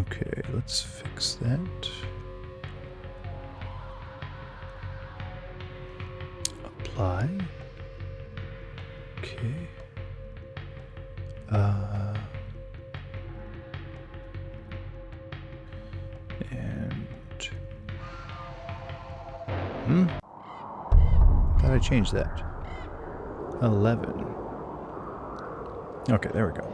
Okay, let's fix that. Apply. Okay. And thought I changed that. 11. Okay, there we go.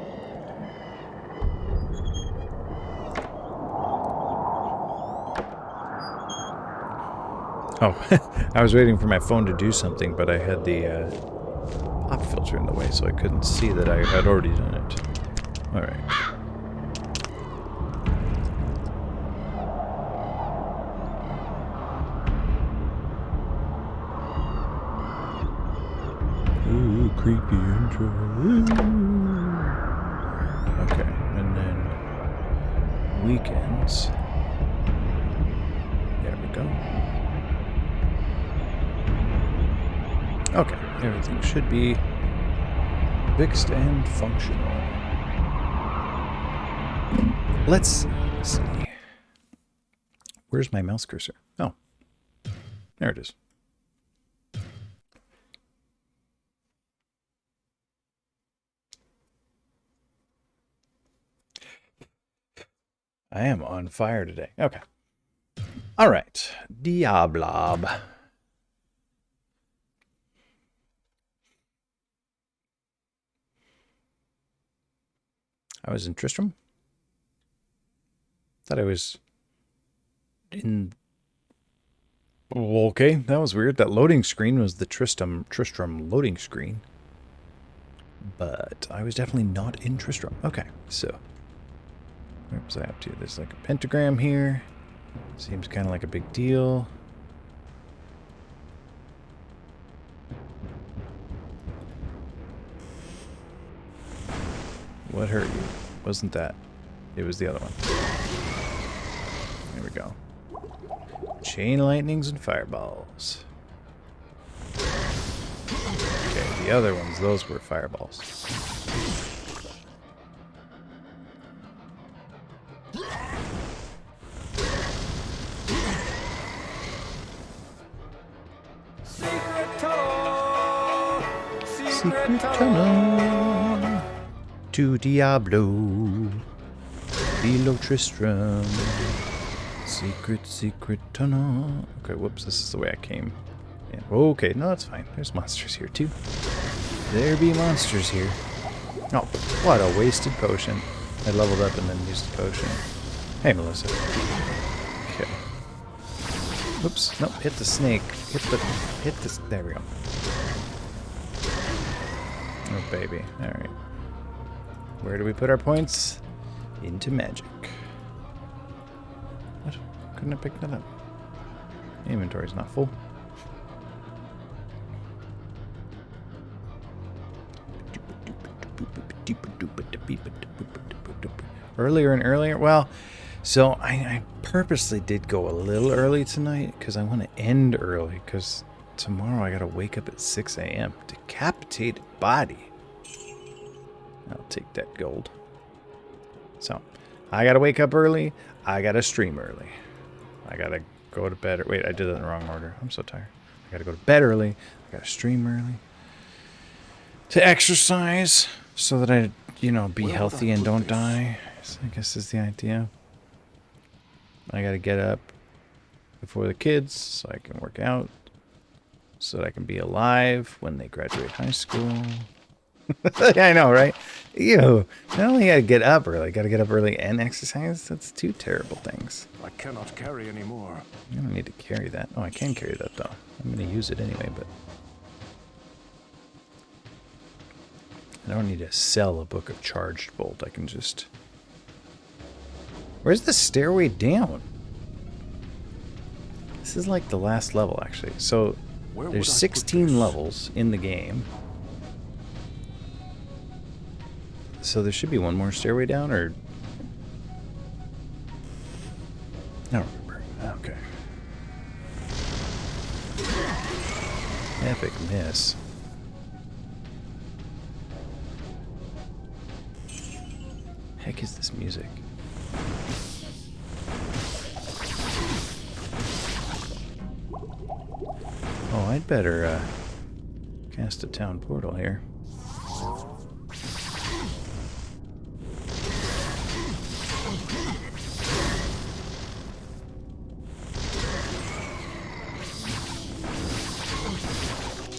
Oh, I was waiting for my phone to do something, but I had the pop filter in the way, so I couldn't see that I had already done it. All right. Ooh, creepy intro. Okay, and then weekends. There we go. Okay, everything should be fixed and functional. Let's see. Where's my mouse cursor? Oh, there it is. I am on fire today. Okay. All right. Diablo. I was in Tristram. Thought I was in... Oh, okay, that was weird. That loading screen was the Tristram loading screen. But I was definitely not in Tristram. Okay, so... Where was I up to? There's like a pentagram here. Seems kind of like a big deal. What hurt you? Wasn't that? It was the other one. There we go. Chain lightnings and fireballs. Okay, the other ones, those were fireballs. Secret tunnel to Diablo below Tristram. Secret tunnel. Okay, whoops, this is the way I came. Yeah. Okay, no, that's fine. There's monsters here too. There be monsters here. Oh, what a wasted potion. I leveled up and then used the potion. Hey, Melissa. Okay. Whoops, nope, hit the snake. Hit this, there we go. Oh, baby. Alright. Where do we put our points? Into magic. What? Couldn't I pick that up? Inventory's not full. Earlier and earlier? Well, so I purposely did go a little early tonight because I want to end early because tomorrow I gotta wake up at 6 a.m. Decapitated body. I'll take that gold. So, I gotta wake up early. I gotta stream early. I gotta go to bed. Wait, I did it in the wrong order. I'm so tired. I gotta go to bed early. I gotta stream early. To exercise so that I, be healthy and don't die. So I guess is the idea. I gotta get up before the kids so I can work out. So that I can be alive when they graduate high school. I know, right? Ew. Not only gotta get up early, gotta get up early and exercise. That's two terrible things. I cannot carry anymore. I don't need to carry that. Oh, I can carry that though. I'm gonna use it anyway, but I don't need to sell a book of Charged Bolt. I can just... Where's the stairway down? This is like the last level, actually. So there's 16 levels in the game. So there should be one more stairway down, or... I don't remember. Okay. Epic miss. Heck is this music? Oh, I'd better cast a town portal here.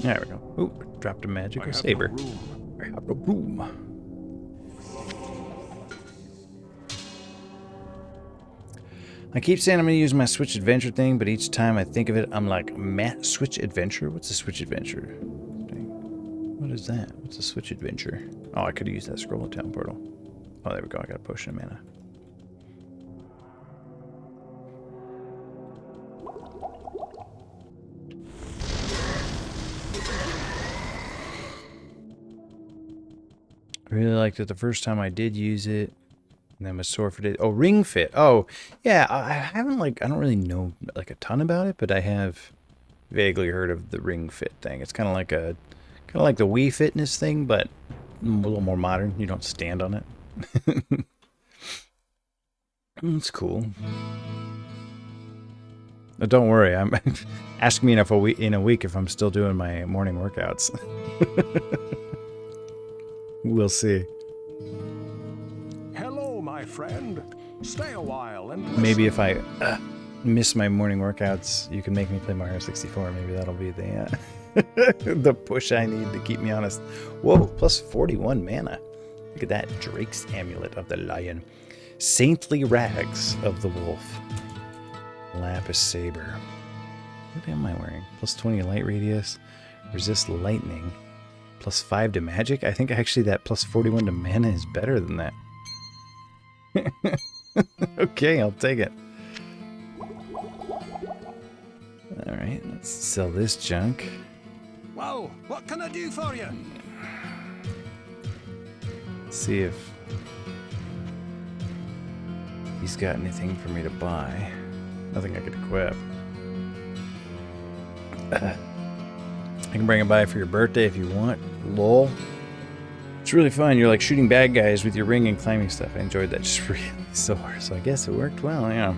There we go. Ooh, dropped a magical saber. I have no room. I keep saying I'm going to use my Switch Adventure thing, but each time I think of it, I'm like, Switch Adventure? What's a Switch Adventure? What is that? What's a Switch Adventure? Oh, I could have used that scroll town portal. Oh, there we go. I got a potion of mana. I really liked it the first time I did use it. And then with sword for days. Oh, Ring Fit. Oh, yeah. I haven't I don't really know a ton about it, but I have vaguely heard of the Ring Fit thing. It's kind of like the Wii Fitness thing, but a little more modern. You don't stand on it. It's cool. But don't worry. I'm asking me in a week if I'm still doing my morning workouts. We'll see. Hello, my friend. Stay a while and listen. Maybe if I miss my morning workouts, you can make me play Mario 64. Maybe that'll be the the push I need to keep me honest. Whoa, plus 41 mana. Look at that. Drake's Amulet of the Lion. Saintly Rags of the Wolf. Lapis Saber. What am I wearing? Plus 20 light radius. Resist lightning. Plus 5 to magic? I think actually that plus 41 to mana is better than that. Okay, I'll take it. Alright, let's sell this junk. Well, what can I do for you? Let's see if he's got anything for me to buy. Nothing I could equip. I can bring it by for your birthday if you want. Lol. It's really fun. You're like shooting bad guys with your ring and climbing stuff. I enjoyed that just really sore. So I guess it worked well, yeah.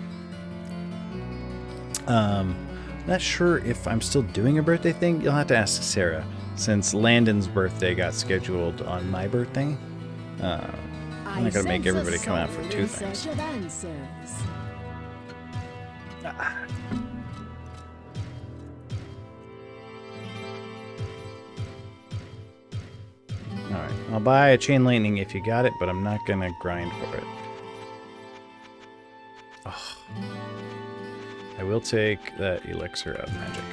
Not sure if I'm still doing a birthday thing. You'll have to ask Sarah, since Landon's birthday got scheduled on my birthday. I'm not gonna make everybody come out for two things. Alright, I'll buy a Chain Lightning if you got it, but I'm not gonna grind for it. Oh. I will take that Elixir of Magic.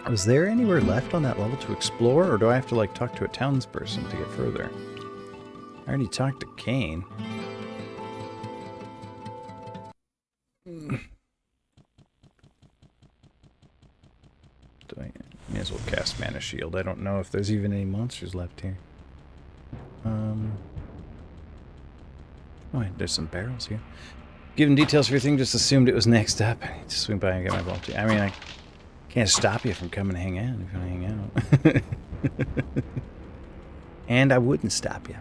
Was there anywhere left on that level to explore, or do I have to like talk to a townsperson to get further? I already talked to Kane. May as well cast Mana Shield. I don't know if there's even any monsters left here. Oh wait, there's some barrels here. Given details for your thing, just assumed it was next up. I need to swing by and get my vault. I mean, I can't stop you from coming to hang out if you want to hang out. And I wouldn't stop you.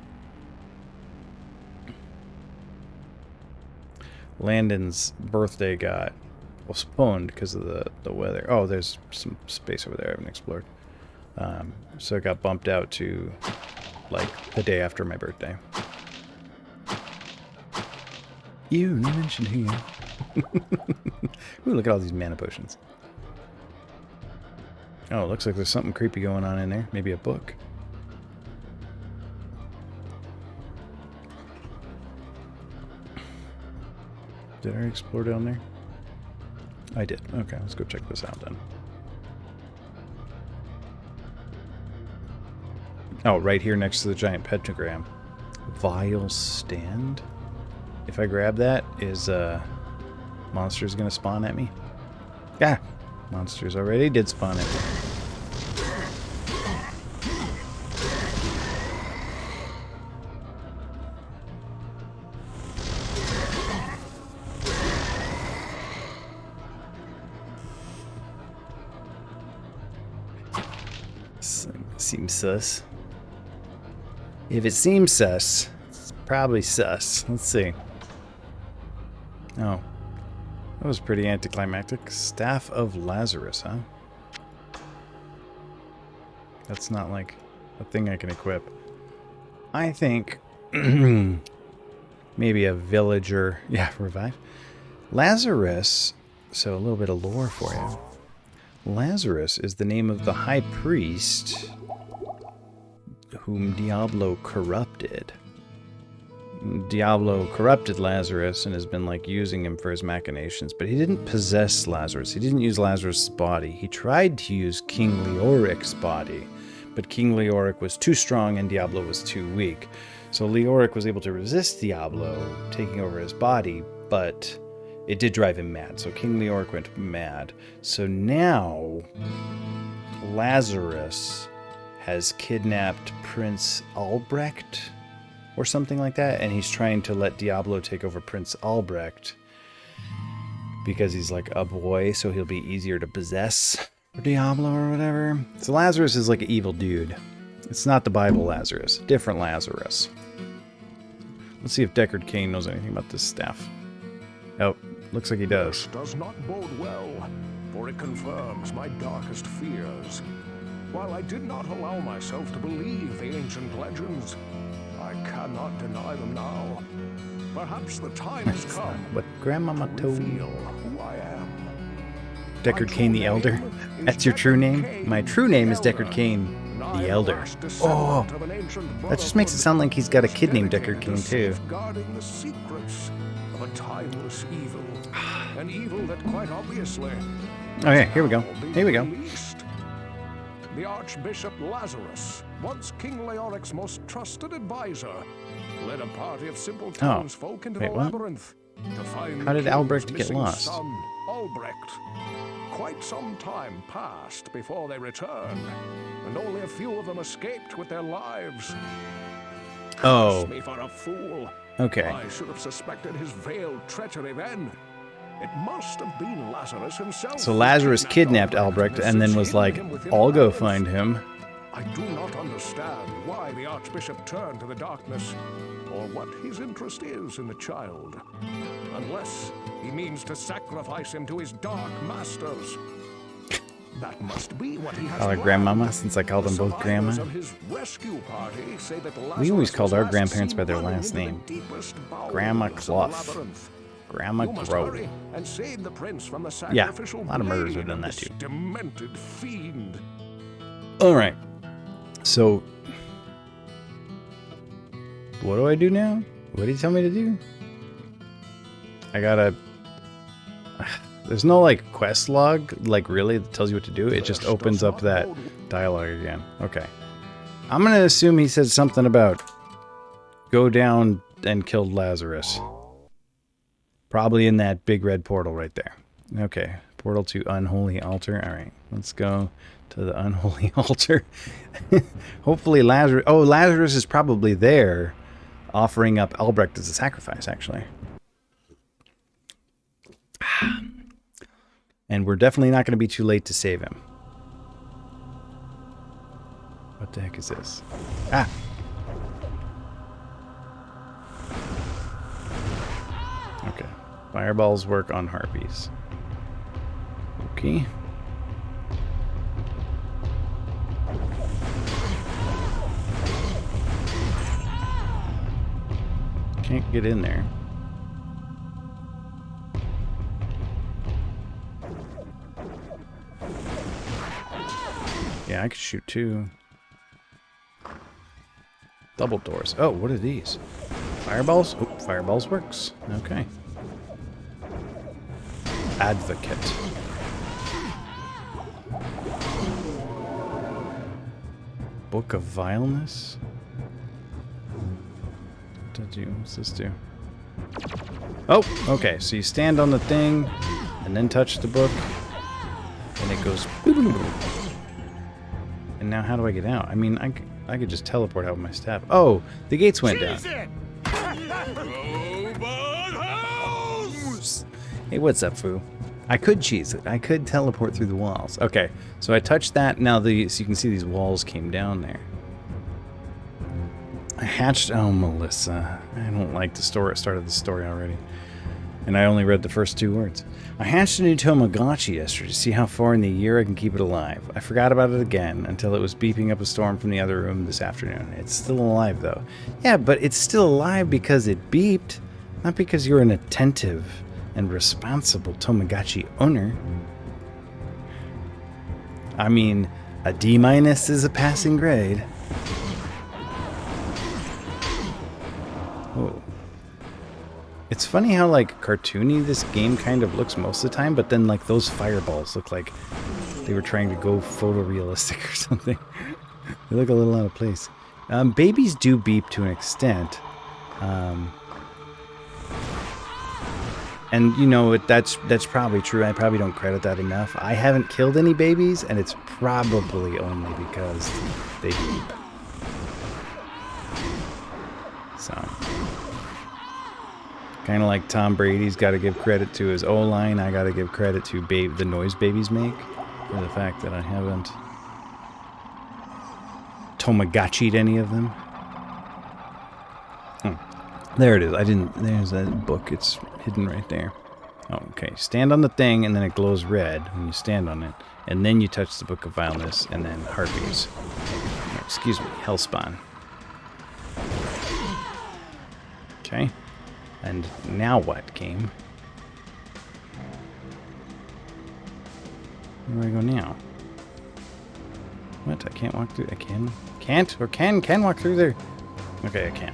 Landon's birthday got postponed because of the weather. Oh, there's some space over there I haven't explored. So it got bumped out to like the day after my birthday. You mentioned who? Ooh, look at all these mana potions. Oh, it looks like there's something creepy going on in there. Maybe a book. Did I explore down there? I did. Okay, let's go check this out then. Oh, right here next to the giant pentagram. Vile stand? If I grab that, is monsters gonna spawn at me? Yeah, monsters already did spawn at me. Seems sus. If it seems sus, it's probably sus. Let's see. Oh. That was pretty anticlimactic. Staff of Lazarus, huh? That's not like a thing I can equip. I think maybe a villager. Yeah, revive. Lazarus. So a little bit of lore for you. Lazarus is the name of the high priest whom Diablo corrupted. Diablo corrupted Lazarus and has been like using him for his machinations, but he didn't possess Lazarus. He didn't use Lazarus' body. He tried to use King Leoric's body, but King Leoric was too strong and Diablo was too weak. So Leoric was able to resist Diablo taking over his body, but it did drive him mad. So King Leoric went mad. So now Lazarus has kidnapped Prince Albrecht or something like that, and he's trying to let Diablo take over Prince Albrecht because he's like a boy, so he'll be easier to possess for Diablo or whatever. So Lazarus is like an evil dude. It's not the Bible Lazarus, different Lazarus. Let's see if Deckard Cain knows anything about this staff. Oh, looks like he does. This does not bode well, for it confirms my darkest fears. While I did not allow myself to believe the ancient legends, I cannot deny them now. Perhaps the time has come. What Grandmama to told reveal who I am. Deckard Cain the Elder. That's your true name? My true name is Deckard Cain the Elder. Oh, that just makes it sound like he's got a kid named Deckard Cain too. Guarding the secrets of a timeless evil, an evil that quite obviously. Okay, here we go. Here we go. The Archbishop Lazarus, once King Leoric's most trusted advisor, led a party of simple townsfolk into the labyrinth to find How did Albrecht get missing lost? son, Albrecht. Quite some time passed before they returned, and only a few of them escaped with their lives. Oh. Curse me for a fool. Okay. I should have suspected his veiled treachery then. It must have been Lazarus himself. So Lazarus kidnapped Albrecht and then was like, I'll go find him. I do not understand why the Archbishop turned to the darkness, or what his interest is in the child. Unless he means to sacrifice him to his dark masters. That must be what he has Call her planned. Grandmama, since I called them both Grandma. Survivors of his rescue party say that We always Lazarus called was our last grandparents seen by their running last into the name. deepest bowels Grandma of the Clough. labyrinth. Grandma You must Grow. hurry and save the prince from the Yeah, sacrificial a lot of murders have blade done that of this too. demented fiend. Alright. So, what do I do now? What do you tell me to do? I gotta... There's no, like, quest log, like, really, that tells you what to do. It just opens up that dialogue again. Okay. I'm gonna assume he said something about go down and kill Lazarus. Probably in that big red portal right there. Okay. Portal to Unholy Altar. Alright. Let's go to the Unholy Altar. Hopefully Lazarus... Oh, Lazarus is probably there offering up Albrecht as a sacrifice, actually. And we're definitely not going to be too late to save him. What the heck is this? Ah! Okay. Fireballs work on harpies. Okay. Can't get in there. Yeah, I could shoot too. Double doors. Oh, what are these? Fireballs? Oh, fireballs works. Okay. Advocate. Book of Vileness? What do? What's this do? Oh, okay. So you stand on the thing and then touch the book and it goes... And now how do I get out? I mean, I could just teleport out with my staff. Oh, the gates went down. Hey, what's up, Foo? I could cheese it. I could teleport through the walls. Okay, so I touched that. Now so you can see these walls came down there. I hatched... Oh, Melissa. I don't like the story. I started the story already. And I only read the first 2 words. I hatched a new Tamagotchi yesterday to see how far in the year I can keep it alive. I forgot about it again until it was beeping up a storm from the other room this afternoon. It's still alive, though. Yeah, but it's still alive because it beeped, not because you're an attentive and responsible Tamagotchi owner. I mean, a D- is a passing grade. Oh. It's funny how, like, cartoony this game kind of looks most of the time, but then, like, those fireballs look like they were trying to go photorealistic or something. They look a little out of place. Babies do beep to an extent. And, you know, that's probably true. I probably don't credit that enough. I haven't killed any babies, and it's probably only because they beep. So... Kind of like Tom Brady's got to give credit to his O-line, I got to give credit to the noise babies make for the fact that I haven't Tamagotchi'd any of them. There it is. There's that book. It's hidden right there. Oh, okay. Stand on the thing, and then it glows red when you stand on it. And then you touch the Book of Vileness, and then Harpies. Excuse me, Hellspawn. Okay. And now what, game? Where do I go now? What? I can't walk through... I can? Can't? Or can walk through there? Okay, I can.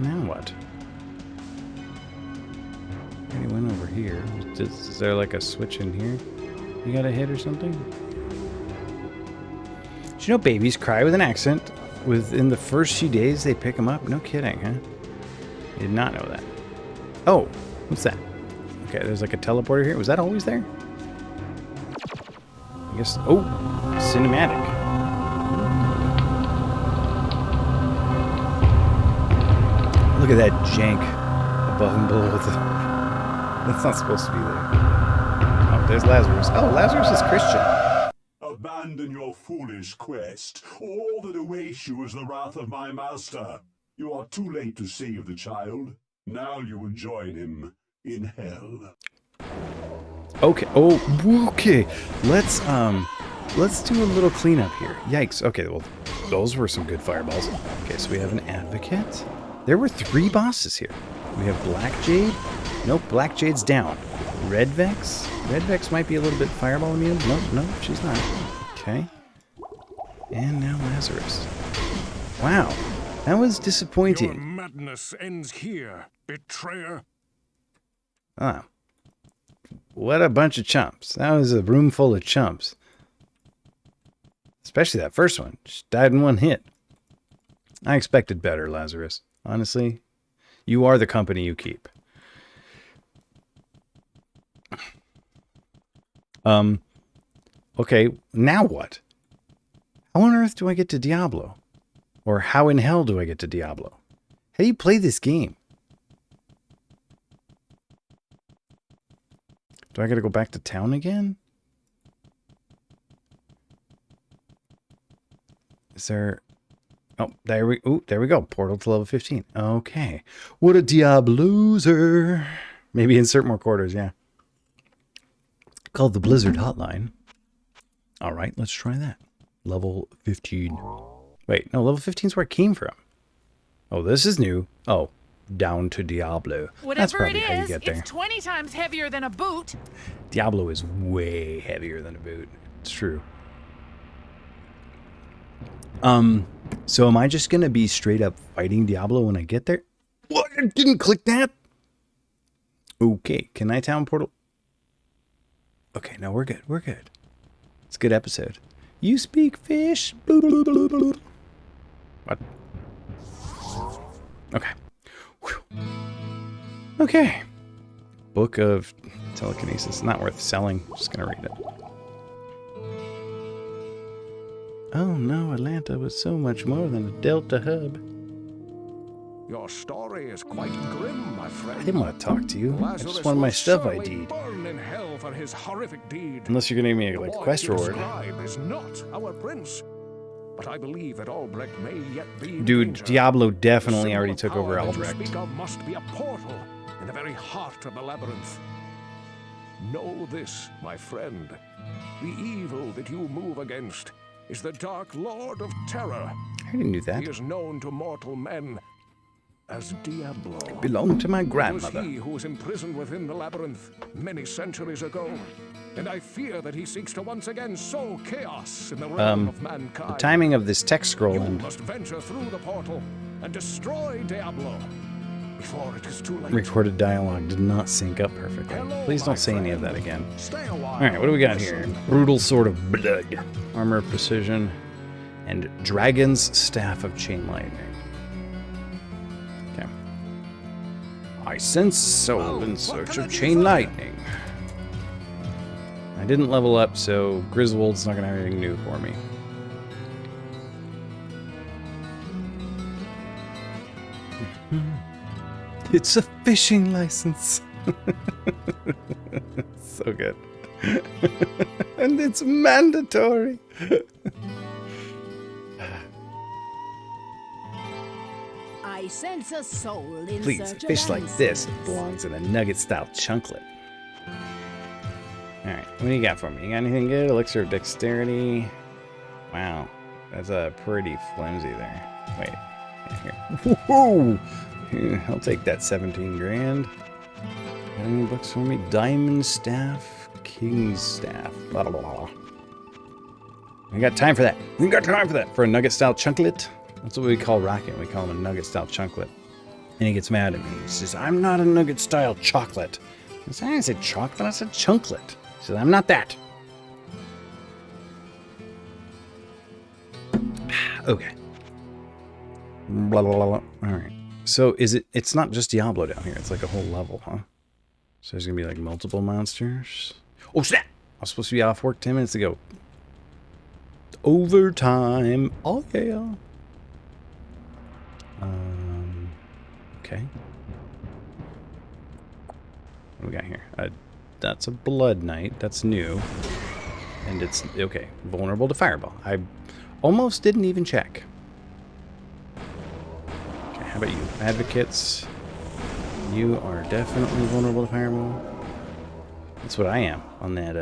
Now what? I already went over here. Is there like a switch in here you gotta hit or something? Did you know babies cry with an accent? Within the first few days they pick them up? No kidding, huh? I did not know that. Oh, what's that? Okay, there's like a teleporter here. Was that always there? I guess... Oh, cinematic. Look at that jank above and below the... That's not supposed to be there. Oh, there's Lazarus. Oh, Lazarus is Christian. Abandon your foolish quest. All that awaits you is the wrath of my master. You are too late to save the child. Now you will join him in hell. Okay. Oh, okay. Let's do a little cleanup here. Yikes. Okay, well, those were some good fireballs. Okay, so we have an advocate. There were 3 bosses here. We have Black Jade. Nope, Black Jade's down. Red Vex. Red Vex might be a little bit fireball immune. No, she's not. Okay. And now Lazarus. Wow. That was disappointing. Your madness ends here, betrayer. Ah. What a bunch of chumps. That was a room full of chumps. Especially that first one. Just died in one hit. I expected better, Lazarus. Honestly, you are the company you keep. Okay, now what? How on earth do I get to Diablo? Or how in hell do I get to Diablo? How do you play this game? Do I gotta go back to town again? Is there... Oh, there we go. Portal to level 15. Okay. What a Diabloser. Maybe insert more quarters, yeah. Called the Blizzard Hotline. All right, let's try that. Level 15. Wait, no, level 15 is where it came from. Oh, this is new. Oh, down to Diablo. That's probably how you get there. It's 20 times heavier than a boot. Diablo is way heavier than a boot. It's true. So am I just going to be straight up fighting Diablo when I get there? What? I didn't click that? Okay, can I town portal? Okay, no, we're good. We're good. It's a good episode. You speak fish. What? Okay. Whew. Okay. Book of Telekinesis. Not worth selling. Just going to read it. Oh no, Atlanta was so much more than a Delta hub. Your story is quite grim, my friend. I didn't want to talk to you. I Lazarus just wanted my will stuff surely ID'd. burn in hell for his horrific deed. Unless you're gonna give me The like a boy quest you reward. describe is not our prince. But I believe that Albrecht may yet be in Dude, danger. Diablo The definitely symbol already of took power over that you Albrecht. speak of must be a portal in the very heart of the labyrinth. Know this, my friend. The evil that you move against is the Dark Lord of Terror. I already knew that. He is known to mortal men as Diablo. Belonged to my It was grandmother. he who was imprisoned within the labyrinth many centuries ago. And I fear that he seeks to once again sow chaos in the realm of mankind. The timing of this text scroll You and must venture through the portal and destroy Diablo before it is too late. recorded dialogue did not sync up perfectly. Hello, Please my don't say any of friend. that again. Stay a while. Alright, what do we got here? Brutal Sword of Blood, Armor of Precision, and Dragon's Staff of Chain Lightning. Okay. I sense soul in search of Chain Lightning. I didn't level up, so Griswold's not going to have anything new for me. It's a fishing license. So good. And it's mandatory. I sense a soul in Please, a search of fish like this answers. belongs in a nugget-style chunklet. Alright, what do you got for me? You got anything good? Elixir of Dexterity. Wow, that's a pretty flimsy there. Wait, here. Woohoo! Yeah, I'll take that 17 grand. Got any books for me? Diamond Staff, King's Staff, blah, blah, blah, blah. We got time for that. We got time for that. For a nugget-style chunklet. That's what we call Rocket. We call him a nugget-style chunklet. And he gets mad at me. He says, I'm not a nugget-style chocolate. I said, I didn't say chocolate, I said chunklet. He said, I'm not that. Okay. Blah, blah, blah, blah. All right. So it's not just Diablo down here. It's like a whole level, huh? So there's going to be like multiple monsters. Oh, snap! I was supposed to be off work 10 minutes ago. Overtime. Oh, yeah. Okay. What do we got here? That's a Blood Knight. That's new. And it's, okay, vulnerable to Fireball. I almost didn't even check. Okay, how about you? Advocates. You are definitely vulnerable to Fireball. That's what I am on that,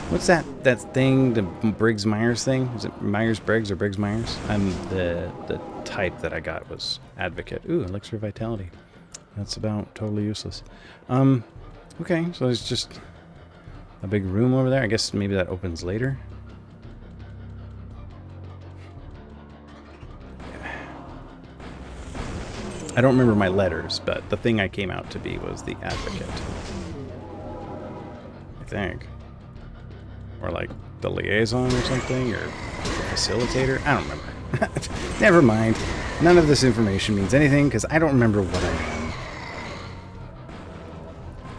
what's that thing, the Briggs-Myers thing? Is it Myers-Briggs or Briggs-Myers? I'm the type that I got was Advocate. Ooh, Elixir of Vitality. That's about totally useless. Okay, so there's just a big room over there. I guess maybe that opens later. I don't remember my letters, but the thing I came out to be was the Advocate. I think. Or like the liaison or something, or the facilitator. I don't remember. Never mind. None of this information means anything because I don't remember what I am.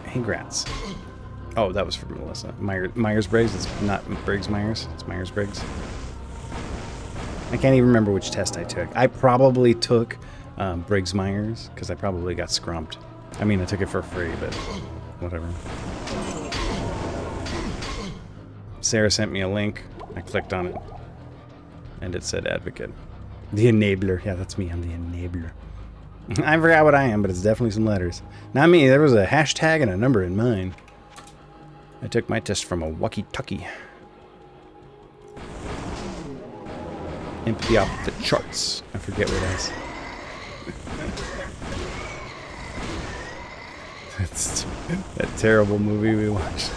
Hey, Grats. Oh, that was for Melissa. Myers-Briggs. It's not Briggs-Myers. It's Myers-Briggs. I can't even remember which test I took. I probably took Briggs-Myers because I probably got scrumped. I mean, I took it for free, but whatever. Sarah sent me a link. I clicked on it. And it said Advocate. The Enabler. Yeah, that's me. I'm the Enabler. I forgot what I am, but it's definitely some letters. Not me. There was a hashtag and a number in mine. I took my test from a walkie-talkie. Empty off the charts. I forget what else. That's that terrible movie we watched,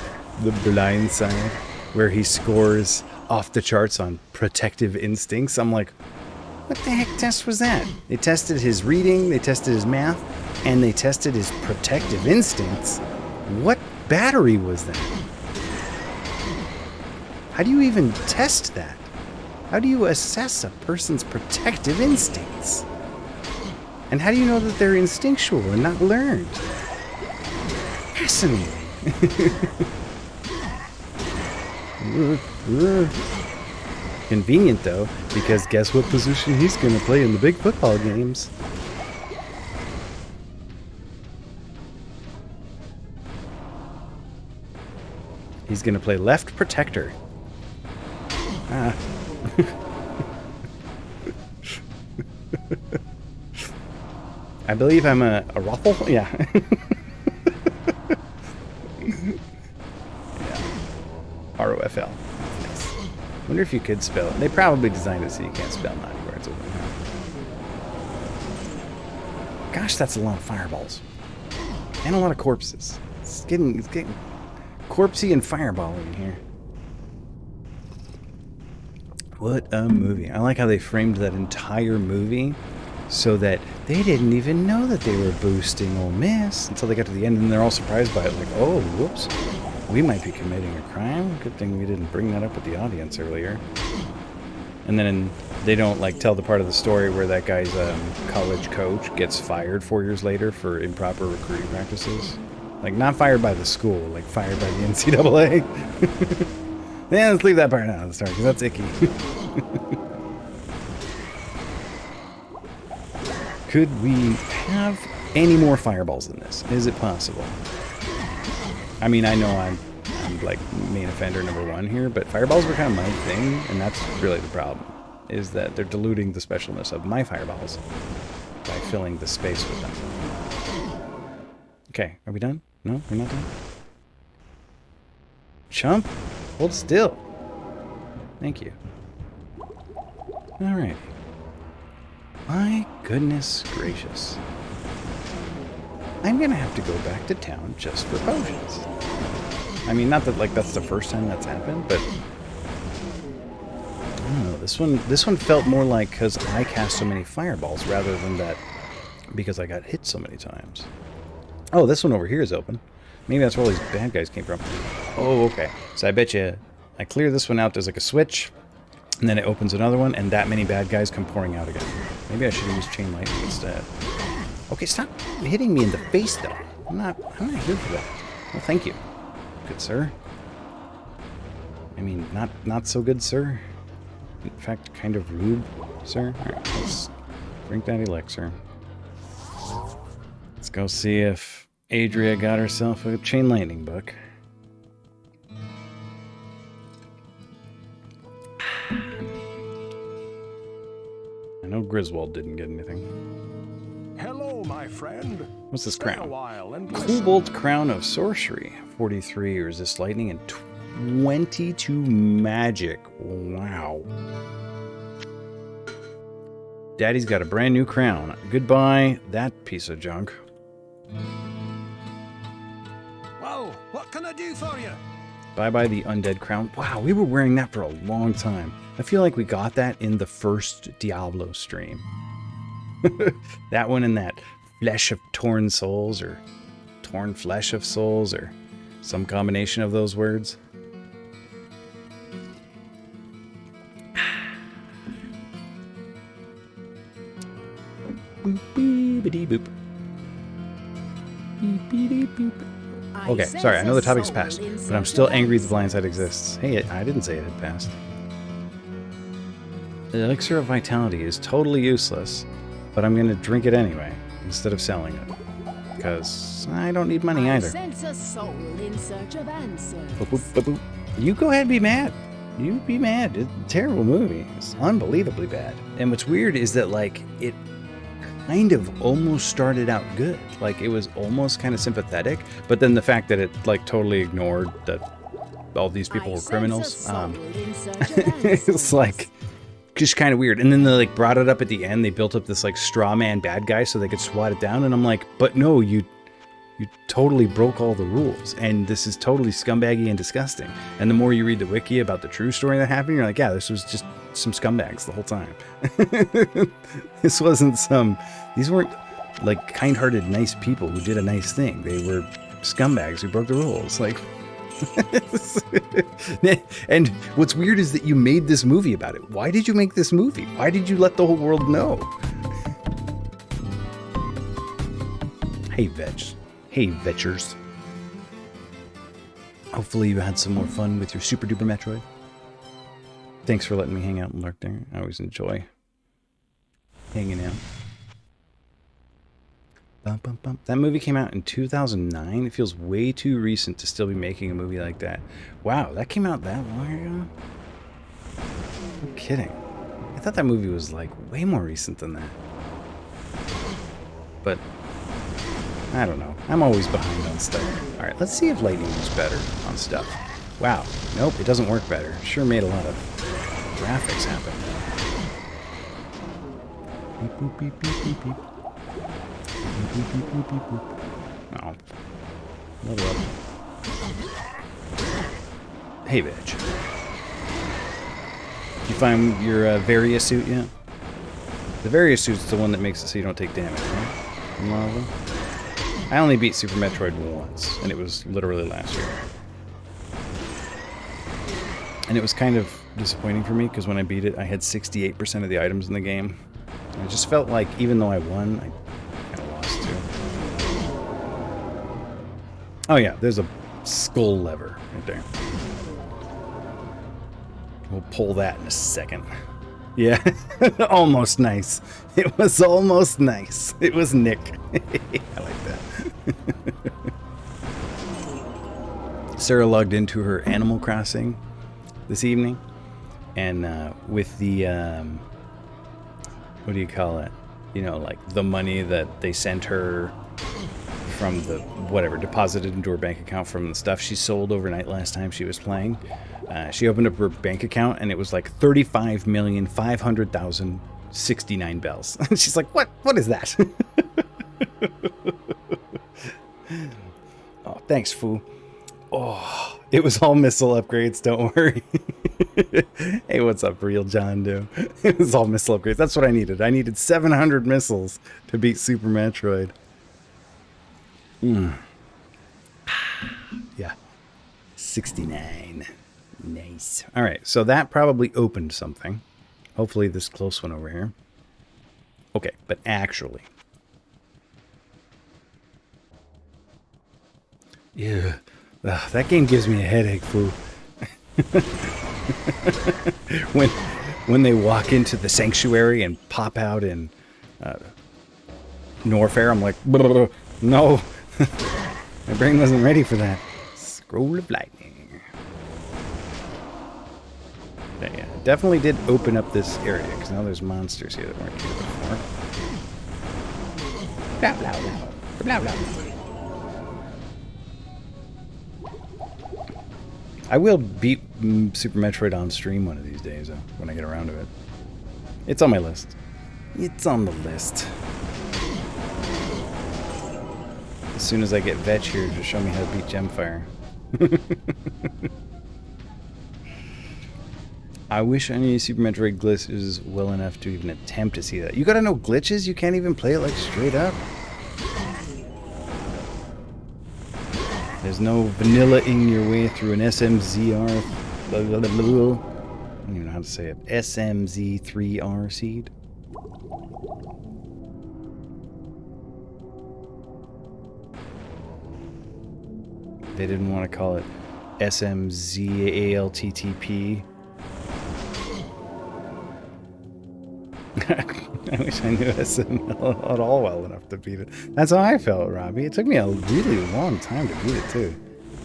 The Blind Side, where he scores off the charts on protective instincts. I'm like, what the heck test was that? They tested his reading, they tested his math, and they tested his protective instincts. What battery was that? How do you even test that? How do you assess a person's protective instincts? And how do you know that they're instinctual and not learned? Fascinating. Convenient, though, because guess what position he's going to play in the big football games? He's going to play left protector. Ah. I believe I'm a ruffle? Yeah. Yeah. R-O-F-L. Nice. Wonder if you could spell it. They probably designed it so you can't spell naughty words with them. Gosh, that's a lot of fireballs. And a lot of corpses. It's getting corpsey and fireball in here. What a movie. I like how they framed that entire movie so that they didn't even know that they were boosting Ole Miss until they got to the end and they're all surprised by it. Like, oh, whoops. We might be committing a crime. Good thing we didn't bring that up with the audience earlier. And then they don't like tell the part of the story where that guy's college coach gets fired 4 years later for improper recruiting practices. Like, not fired by the school, like fired by the NCAA. Yeah, let's leave that part out of the story, because that's icky. Could we have any more fireballs than this? Is it possible? I mean, I know I'm like main offender #1 here, but fireballs were kind of my thing, and that's really the problem, is that they're diluting the specialness of my fireballs by filling the space with them. Okay, are we done? No, we're not done? Chump? Hold still. Thank you. Alright. My goodness gracious. I'm gonna have to go back to town just for potions. I mean, not that like that's the first time that's happened, but I don't know. This one felt more like because I cast so many fireballs rather than that because I got hit so many times. Oh, this one over here is open. Maybe that's where all these bad guys came from. Oh, okay. So I bet you I clear this one out. There's like a switch, and then it opens another one, and that many bad guys come pouring out again. Maybe I should have used chain lightning instead. Okay, stop hitting me in the face, though. I'm not here for that. Well, thank you, good sir. I mean, not so good, sir. In fact, kind of rude, sir. All right, let's drink that elixir. Let's go see if Adria got herself a chain lightning book. I know Griswold didn't get anything. Hello, my friend. What's this Stay a crown? while and listen. Cobalt Crown of Sorcery. 43 resist lightning and 22 magic. Wow. Daddy's got a brand new crown. Goodbye, that piece of junk. Well, what can I do for you? Bye-bye the undead crown. Wow, we were wearing that for a long time. I feel like we got that in the first Diablo stream. That one and that flesh of torn souls, or torn flesh of souls, or some combination of those words. Boop, beep, boop. Beep, beep, boop. Okay, sorry, I know the topic's passed, but I'm still angry the blind side exists. Hey, I didn't say it had passed. The elixir of vitality is totally useless, but I'm gonna drink it anyway, instead of selling it. Because I don't need money either. Sense a soul in search of answers. Boop, boop, boop, boop. You go ahead and be mad. You be mad. It's a terrible movie. It's unbelievably bad. And what's weird is that, like, it kind of almost started out good. Like, it was almost kind of sympathetic, but then the fact that it, like, totally ignored that all these people were criminals, it's like just kind of weird. And then they like brought it up at the end. They built up this like straw man bad guy so they could swat it down. And I'm like, but no, you totally broke all the rules. And this is totally scumbaggy and disgusting. And the more you read the wiki about the true story that happened, you're like, yeah, this was just some scumbags the whole time. This wasn't these weren't like kind-hearted, nice people who did a nice thing. They were scumbags who broke the rules. Like, and what's weird is that you made this movie about it. Why did you make this movie? Why did you let the whole world know? Hey, Vetch. Hey, Vetchers. Hopefully you had some more fun with your Super Duper Metroid. Thanks for letting me hang out and lurk there. I always enjoy hanging out. Bum, bum, bum. That movie came out in 2009. It feels way too recent to still be making a movie like that. Wow, that came out that long ago? I'm kidding. I thought that movie was like way more recent than that. But I don't know. I'm always behind on stuff. Alright, let's see if lighting is better on stuff. Wow. Nope, it doesn't work better. Sure made a lot of graphics happen. Beep, boop, beep, beep, beep, beep. Beep, beep, beep, beep, beep. Oh. Level up. Hey, bitch. You find your Varia suit yet? The Varia suit's the one that makes it so you don't take damage, right? From lava. I only beat Super Metroid once, and it was literally last year. And it was kind of disappointing for me, because when I beat it, I had 68% of the items in the game. And it just felt like, even though I won, I kind of lost too. Oh yeah, there's a skull lever right there. We'll pull that in a second. Yeah, almost nice. It was almost nice. It was Nick. I like that. Sarah logged into her Animal Crossing this evening, and with the what do you call it? You know, like the money that they sent her from the whatever deposited into her bank account from the stuff she sold overnight last time she was playing. She opened up her bank account and it was like 35,500,069 bells. And she's like, "What? What is that?" Oh, thanks, Foo. Oh, it was all missile upgrades. Don't worry. Hey, what's up, Real John Doe? It was all missile upgrades. That's what I needed. I needed 700 missiles to beat Super Metroid. Yeah. 69. Nice. All right, so that probably opened something. Hopefully this close one over here. Okay, but actually. Yeah. Ugh, that game gives me a headache, Foo. when they walk into the sanctuary and pop out in Norfair, I'm like, no. My brain wasn't ready for that. Scroll of lightning. Yeah, definitely did open up this area, because now there's monsters here that weren't here before. Blah, blah, blah. Blah, blah, blah. I will beat Super Metroid on stream one of these days, though, when I get around to it. It's on my list. It's on the list. As soon as I get Vetch here to show me how to beat Gemfire. I wish I knew Super Metroid glitches well enough to even attempt to see that. You gotta know glitches? You can't even play it like straight up? There's no vanilla-ing your way through an SMZR... I don't even know how to say it. SMZ3R seed? They didn't want to call it SMZALTTP. I wish I knew SML at all well enough to beat it. That's how I felt, Robbie. It took me a really long time to beat it, too.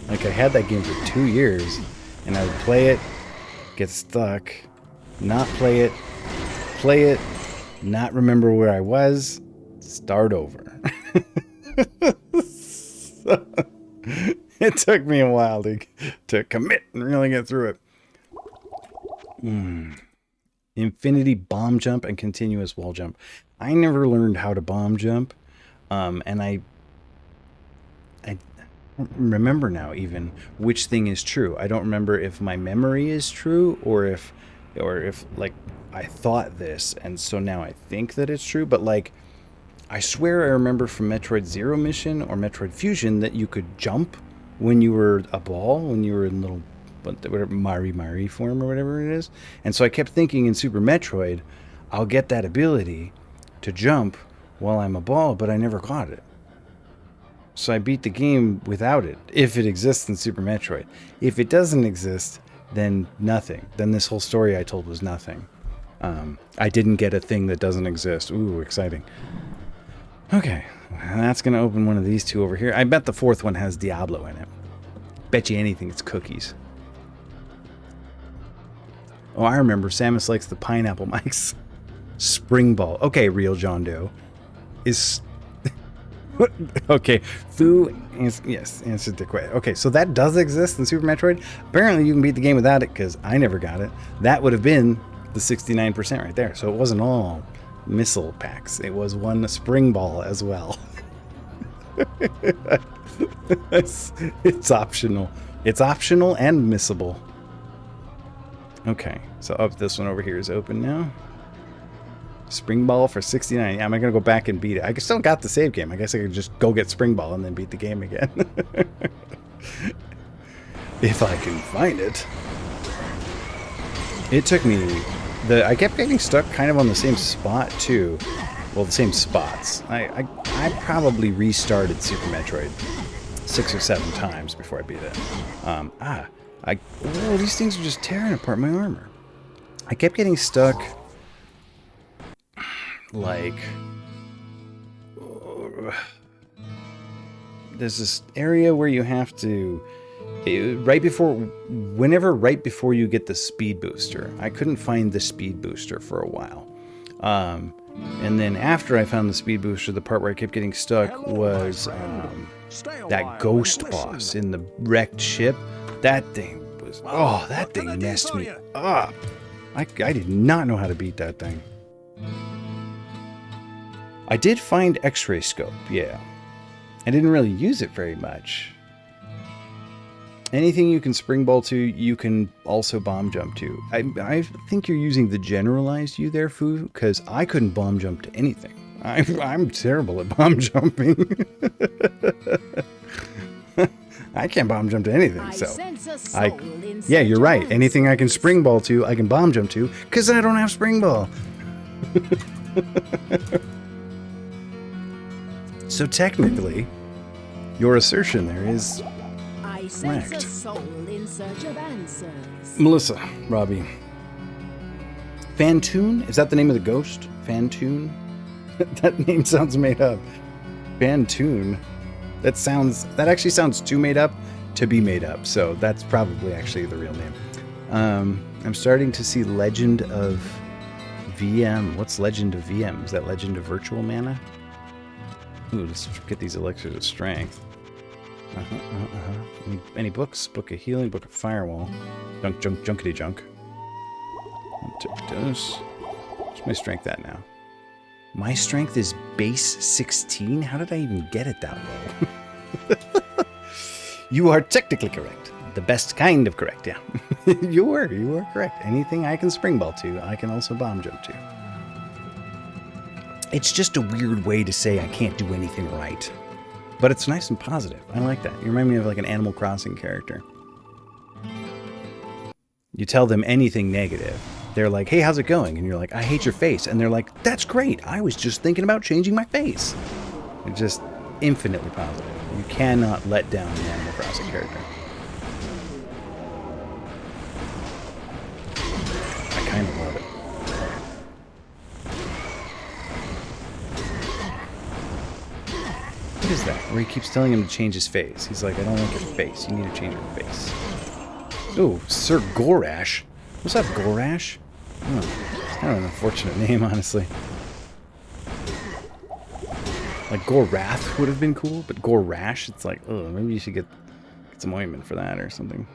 Like, I had that game for 2 years, and I would play it, get stuck, not play it, not remember where I was, start over. So, it took me a while to commit and really get through it. Infinity bomb jump and continuous wall jump. I never learned how to bomb jump, and I don't remember now even which thing is true. I don't remember if my memory is true or if like I thought this and so now I think that it's true. But like I swear I remember from Metroid Zero Mission or Metroid Fusion that you could jump when you were a ball, when you were in little whatever Mari form or whatever it is. And so I kept thinking in Super Metroid, I'll get that ability to jump while I'm a ball, but I never got it. So I beat the game without it, if it exists in Super Metroid. If it doesn't exist, then nothing. Then this whole story I told was nothing. I didn't get a thing that doesn't exist. Ooh, exciting. Okay, that's going to open one of these two over here. I bet the fourth one has Diablo in it. Bet you anything it's cookies. Oh, I remember. Samus likes the pineapple mics. Spring Ball. Okay, real John Doe. Is... okay, Fu... Yes, answered the question. Okay, so that does exist in Super Metroid. Apparently you can beat the game without it, because I never got it. That would have been the 69% right there. So it wasn't all missile packs. It was one Spring Ball as well. It's optional. It's optional and missable. Okay, so this one over here is open now. Spring Ball for 69. Am I going to go back and beat it? I still got the save game. I guess I could just go get Spring Ball and then beat the game again. If I can find it. It took me... I kept getting stuck kind of on the same spot, too. Well, the same spots. I probably restarted Super Metroid 6 or 7 times before I beat it. Oh, these things are just tearing apart my armor. I kept getting stuck, like, there's this area where you have to, right before you get the speed booster. I couldn't find the speed booster for a while. And then after I found the speed booster, the part where I kept getting stuck was that ghost boss in the wrecked ship. That thing was, that thing messed me up. I did not know how to beat that thing. I did find X-ray scope, yeah. I didn't really use it very much. Anything you can spring ball to, you can also bomb jump to. I think you're using the generalized you there, Fu, because I couldn't bomb jump to anything. I'm terrible at bomb jumping. I can't bomb jump to anything, so yeah, you're right. Anything I can spring ball to, I can bomb jump to, because I don't have spring ball. So technically, your assertion there is correct. Melissa, Robbie. Fantoon? Is that the name of the ghost? Fantoon? That name sounds made up. Fantoon. That actually sounds too made up to be made up, so that's probably actually the real name. I'm starting to see Legend of VM. What's Legend of VM? Is that Legend of Virtual Mana? Ooh, let's get these elixirs of strength. Any books? Book of Healing, Book of Firewall. Junkety junk. What's my strength at now? My strength is base 16? How did I even get it that low? You are technically correct. The best kind of correct, yeah. You were correct. Anything I can spring ball to, I can also bomb jump to. It's just a weird way to say I can't do anything right. But it's nice and positive. I like that. You remind me of like an Animal Crossing character. You tell them anything negative. They're like, hey, how's it going? And you're like, I hate your face. And they're like, that's great. I was just thinking about changing my face. It's just infinitely positive. You cannot let down an Animal Crossing character. I kind of love it. What is that? Where he keeps telling him to change his face. He's like, I don't like your face. You need to change your face. Ooh, Sir Gorash. What's up, Gorash? Oh, it's kind of an unfortunate name, honestly. Like Gorath would have been cool, but Gorash, it's like, oh, maybe you should get some ointment for that or something.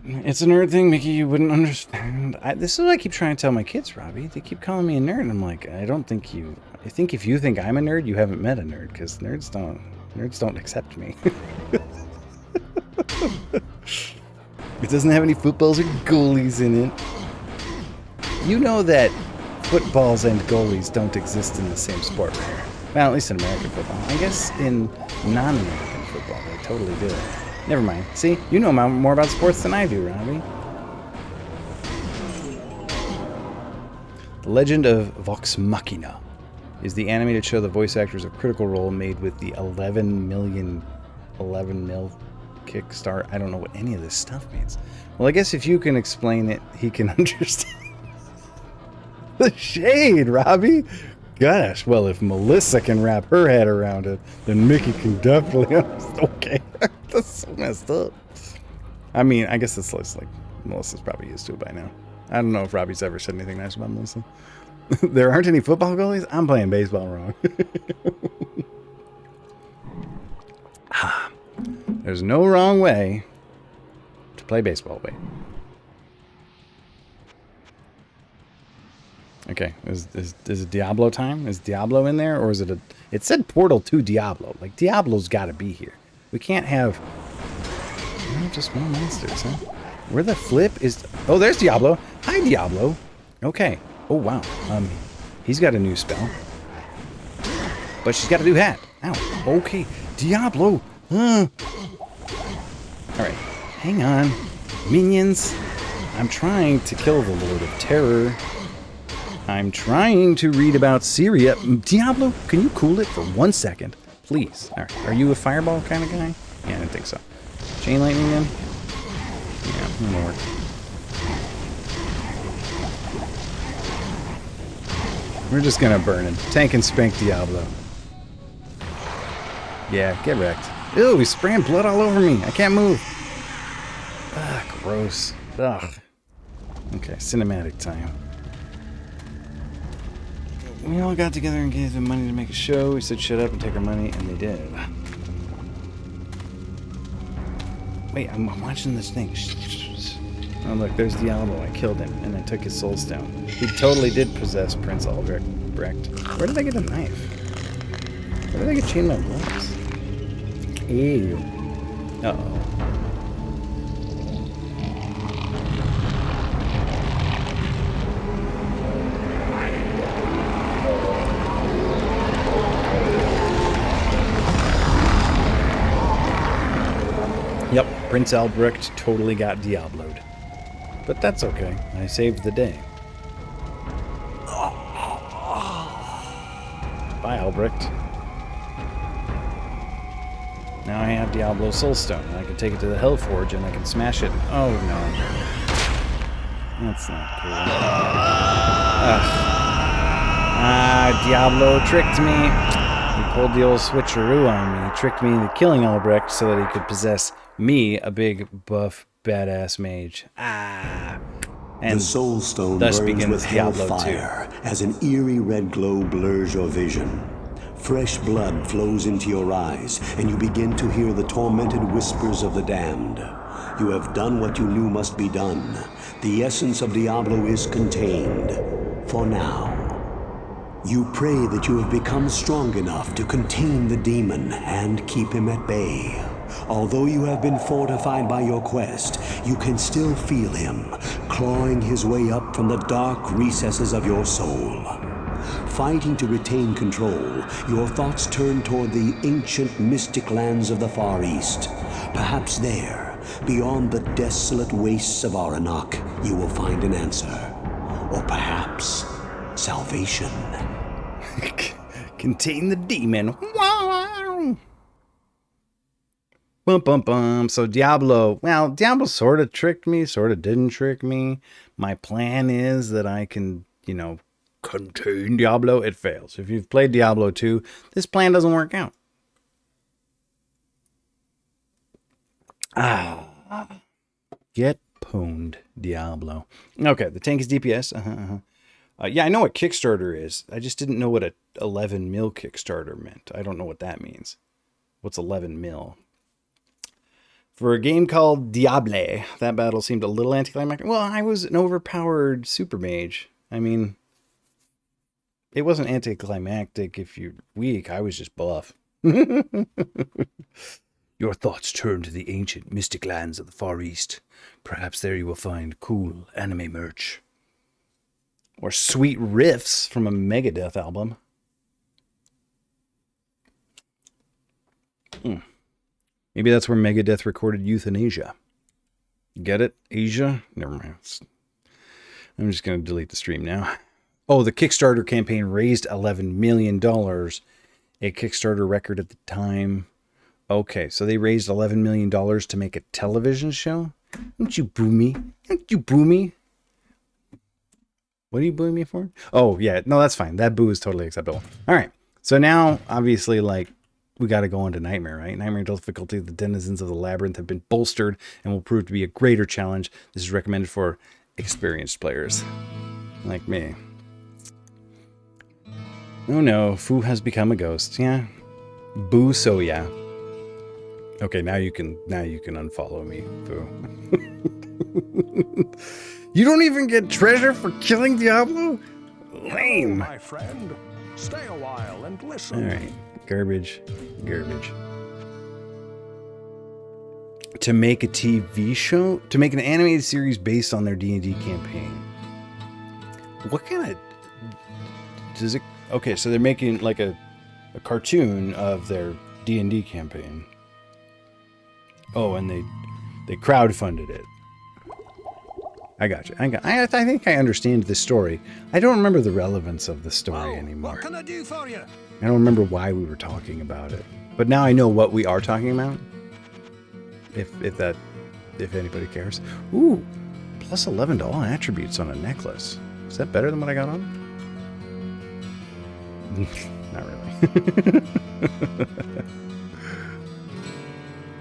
It's a nerd thing, Mickey, you wouldn't understand. This is what I keep trying to tell my kids, Robbie. They keep calling me a nerd, and I'm like, I don't think you... I think if you think I'm a nerd, you haven't met a nerd, because nerds don't accept me. It doesn't have any footballs or goalies in it. You know that footballs and goalies don't exist in the same sport, right? Well, at least in American football. I guess in non-American football, they totally do. Never mind. See, you know more about sports than I do, Robbie. The Legend of Vox Machina is the animated show the voice actors of Critical Role made with the 11 mil Kickstart. I don't know what any of this stuff means. Well, I guess if you can explain it, he can understand. The shade, Robbie. Gosh, well, if Melissa can wrap her head around it, then Mickey can definitely. Okay, that's so messed up. I mean, I guess it's like Melissa's probably used to it by now. I don't know if Robbie's ever said anything nice about Melissa. There aren't any football goalies? I'm playing baseball wrong. There's no wrong way to play baseball. Wait. Okay, is it Diablo time? Is Diablo in there? Or is it a... It said portal to Diablo. Like, Diablo's got to be here. We can't have... just more monsters, huh? Where the flip is... Oh, there's Diablo. Hi, Diablo. Okay. Oh, wow. He's got a new spell. But she's got a new hat. Ow. Okay. Diablo. Alright. Hang on. Minions. I'm trying to kill the Lord of Terror. I'm trying to read about Syria. Diablo, can you cool it for 1 second? Please. Alright. Are you a fireball kind of guy? Yeah, I didn't think so. Chain lightning in? Yeah, that'll work. We're just gonna burn him. Tank and spank Diablo. Yeah, get wrecked. Ew, he's spraying blood all over me. I can't move. Ugh, gross. Ugh. Okay, cinematic time. We all got together and gave them money to make a show. We said shut up and take our money, and they did. Wait, I'm watching this thing. Oh, look, there's Diablo. I killed him, and I took his soul stone. He totally did possess Prince Albrecht. Where did I get a knife? Where did I get chainmail gloves? Ew. Uh-oh. Yep, Prince Albrecht totally got Diablo'd. But that's okay. I saved the day. Bye, Albrecht. Now I have Diablo's Soulstone. I can take it to the Hellforge and I can smash it. Oh, no. That's not cool. Diablo tricked me. He pulled the old switcheroo on me. He tricked me into killing Albrecht so that he could possess me, a big, buff, badass mage. And the Soul Stone thus burns begins with Diablo hellfire as an eerie red glow blurs your vision. Fresh blood flows into your eyes, and you begin to hear the tormented whispers of the damned. You have done what you knew must be done. The essence of Diablo is contained. For now. You pray that you have become strong enough to contain the demon and keep him at bay. Although you have been fortified by your quest, you can still feel him, clawing his way up from the dark recesses of your soul. Fighting to retain control, your thoughts turn toward the ancient mystic lands of the Far East. Perhaps there, beyond the desolate wastes of Aranok, you will find an answer. Or perhaps, salvation. Contain the demon. Wow. Bum, bum, bum. So Diablo, well, Diablo sort of tricked me, sort of didn't trick me. My plan is that I can, contain Diablo. It fails. If you've played Diablo 2, this plan doesn't work out. Get pwned, Diablo. Okay, the tank is DPS. Yeah, I know what Kickstarter is. I just didn't know what a 11 mil Kickstarter meant. I don't know what that means. What's 11 mil? For a game called Diablo, that battle seemed a little anticlimactic. Well, I was an overpowered super mage. I mean, it wasn't anticlimactic if you're weak. I was just buff. Your thoughts turn to the ancient mystic lands of the Far East. Perhaps there you will find cool anime merch. Or sweet riffs from a Megadeth album. Maybe that's where Megadeth recorded Euthanasia. Get it? Asia? Never mind. I'm just going to delete the stream now. Oh, the Kickstarter campaign raised $11 million. A Kickstarter record at the time. Okay, so they raised $11 million to make a television show? Don't you boo me? Don't you boo me? What are you booing me for? Oh, yeah. No, that's fine. That boo is totally acceptable. All right. So now, obviously, like, we got to go into Nightmare, right? Nightmare difficulty. The denizens of the labyrinth have been bolstered and will prove to be a greater challenge. This is recommended for experienced players like me. Oh no, Fu has become a ghost. Yeah. Boo, so yeah. Okay, now you can unfollow me, Fu. You don't even get treasure for killing Diablo? Lame. My friend, stay a while and listen. All right, garbage. To make a TV show, to make an animated series based on their D&D campaign. What kind of does it? Okay, so they're making like a cartoon of their D&D campaign. Oh, and they crowdfunded it. I got you. I think I understand this story. I don't remember the relevance of the story anymore. What can I do for you? I don't remember why we were talking about it. But now I know what we are talking about. If anybody cares. Ooh, plus 11 to all attributes on a necklace. Is that better than what I got on? Not really.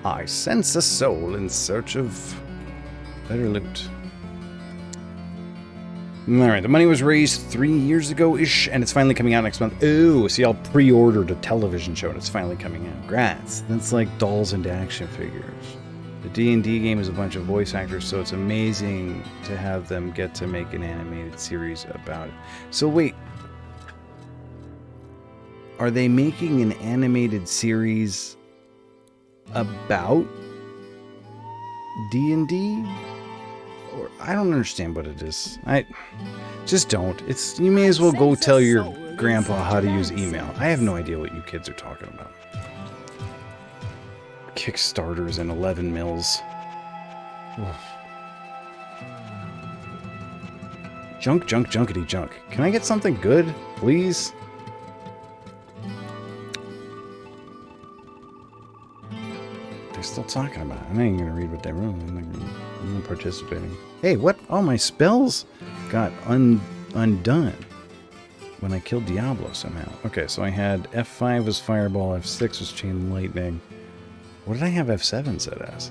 I sense a soul in search of better loot. Alright, the money was raised 3 years ago-ish, and it's finally coming out next month. Oh, see, I'll pre-ordered a television show, and it's finally coming out. Grats. That's like dolls and action figures. The D&D game is a bunch of voice actors, so it's amazing to have them get to make an animated series about it. So wait, are they making an animated series about D&D? Or I don't understand what it is. I just don't. It's you may as well go tell your grandpa how to use email. I have no idea what you kids are talking about. Kickstarters and 11 mils. Junkety junk. Can I get something good, please? They're still talking about it. I ain't gonna read what they wrote. I'm not participating. Hey, what? All my spells got undone when I killed Diablo somehow. Okay, so I had F5 was Fireball, F6 was Chain Lightning. What did I have F7 set as?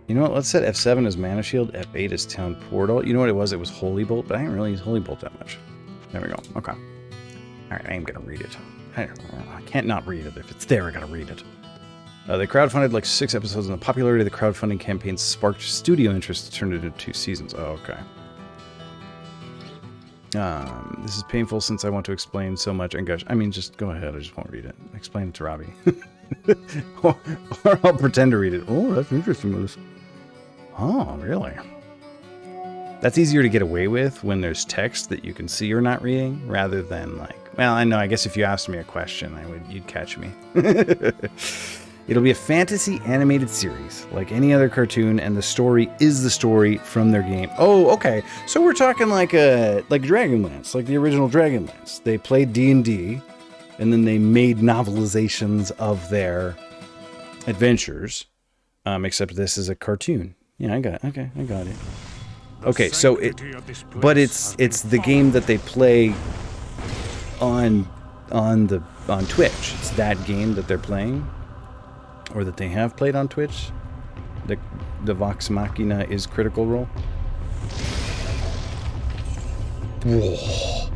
You know what? Let's set F7 as Mana Shield, F8 as Town Portal. You know what it was? It was Holy Bolt, but I didn't really use Holy Bolt that much. There we go. Okay. Alright, I am gonna read it. I can't not read it. If it's there, I gotta read it. They crowdfunded like 6 episodes, and the popularity of the crowdfunding campaign sparked studio interest to turn it into 2 seasons. Oh, okay. This is painful since I want to explain so much. And gosh, I mean, just go ahead. I just won't read it. Explain it to Robbie. or I'll pretend to read it. Oh, that's interesting, Melissa. Oh, really? That's easier to get away with when there's text that you can see or not reading, rather than like, well, I know, I guess if you asked me a question, you'd catch me. It'll be a fantasy animated series, like any other cartoon, and the story is the story from their game. Oh, okay. So we're talking like Dragonlance, like the original Dragonlance. They played D&D, and then they made novelizations of their adventures, except this is a cartoon. Yeah, I got it. Okay, so it's the game that they play on Twitch. It's that game that they're playing. Or that they have played on Twitch. The Vox Machina is Critical Role. Whoa.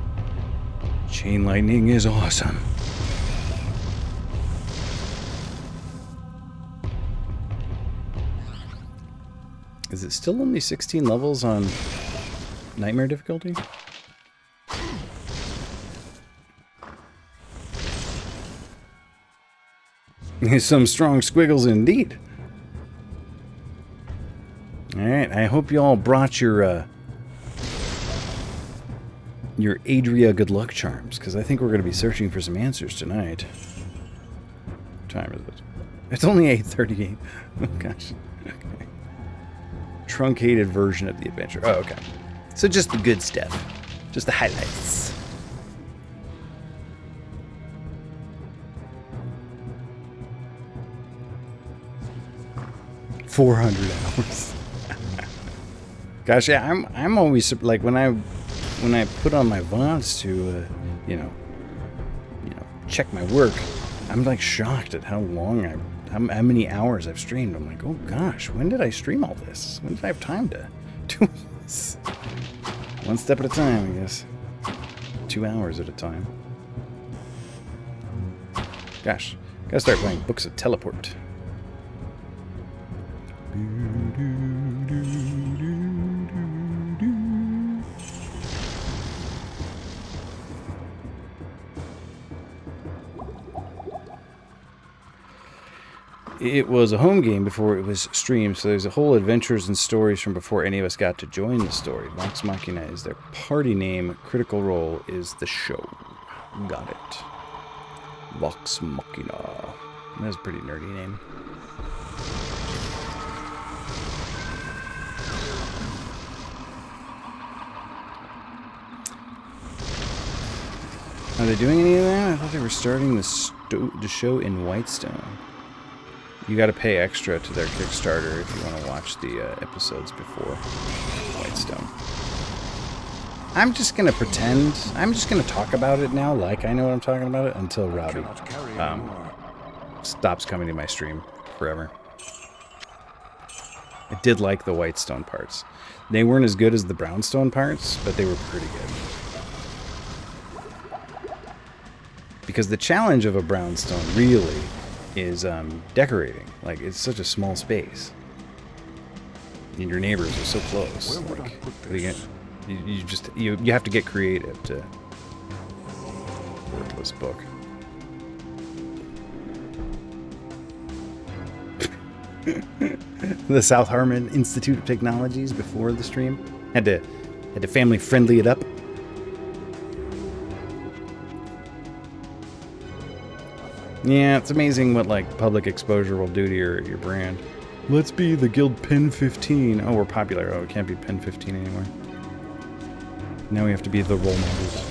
Chain Lightning is awesome. Is it still only 16 levels on Nightmare difficulty? Some strong squiggles indeed. Alright, I hope you all brought your Adria good luck charms, because I think we're going to be searching for some answers tonight. What time is it? It's only 8:38. Oh gosh. Okay. Truncated version of the adventure. Oh, okay. So just the good stuff. Just the highlights. 400 hours. Gosh, yeah, I'm always like when I put on my VODs to you know check my work, I'm like shocked at how long how many hours I've streamed. I'm like, oh gosh, when did I stream all this? When did I have time to do this? One step at a time, I guess. 2 hours at a time. Gosh, gotta start playing Books of Teleport. It was a home game before it was streamed, so there's a whole adventures and stories from before any of us got to join the story. Vox Machina is their party name. Critical Role is the show. Got it. Vox Machina. That's a pretty nerdy name. Are they doing any of that? I thought they were starting the show in Whitestone. You got to pay extra to their Kickstarter if you want to watch the episodes before Whitestone. I'm just going to pretend. I'm just going to talk about it now like I know what I'm talking about it until Robbie stops coming to my stream forever. I did like the Whitestone parts. They weren't as good as the Brownstone parts, but they were pretty good. Because the challenge of a Brownstone really is decorating. Like, it's such a small space, and your neighbors are so close. Like, you have to get creative to worthless book. The South Harmon Institute of Technologies before the stream had to family friendly it up. Yeah, it's amazing what like public exposure will do to your brand. Let's be the Guild Pen 15. Oh, we're popular. Oh, we can't be Pen 15 anymore. Now we have to be the role models.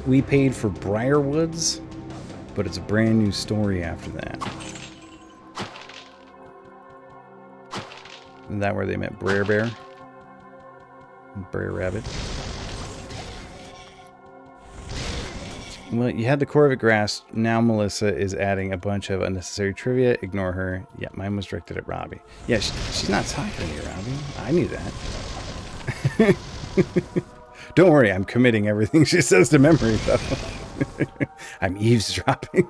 We paid for Briarwoods, but it's a brand new story after that. Isn't that where they met Brer Bear? Brer Rabbit? Well, you had the Corvette Grass. Now Melissa is adding a bunch of unnecessary trivia. Ignore her. Yeah, mine was directed at Robbie. Yeah, she's not talking to me, Robbie. I knew that. Don't worry, I'm committing everything she says to memory, though. I'm eavesdropping.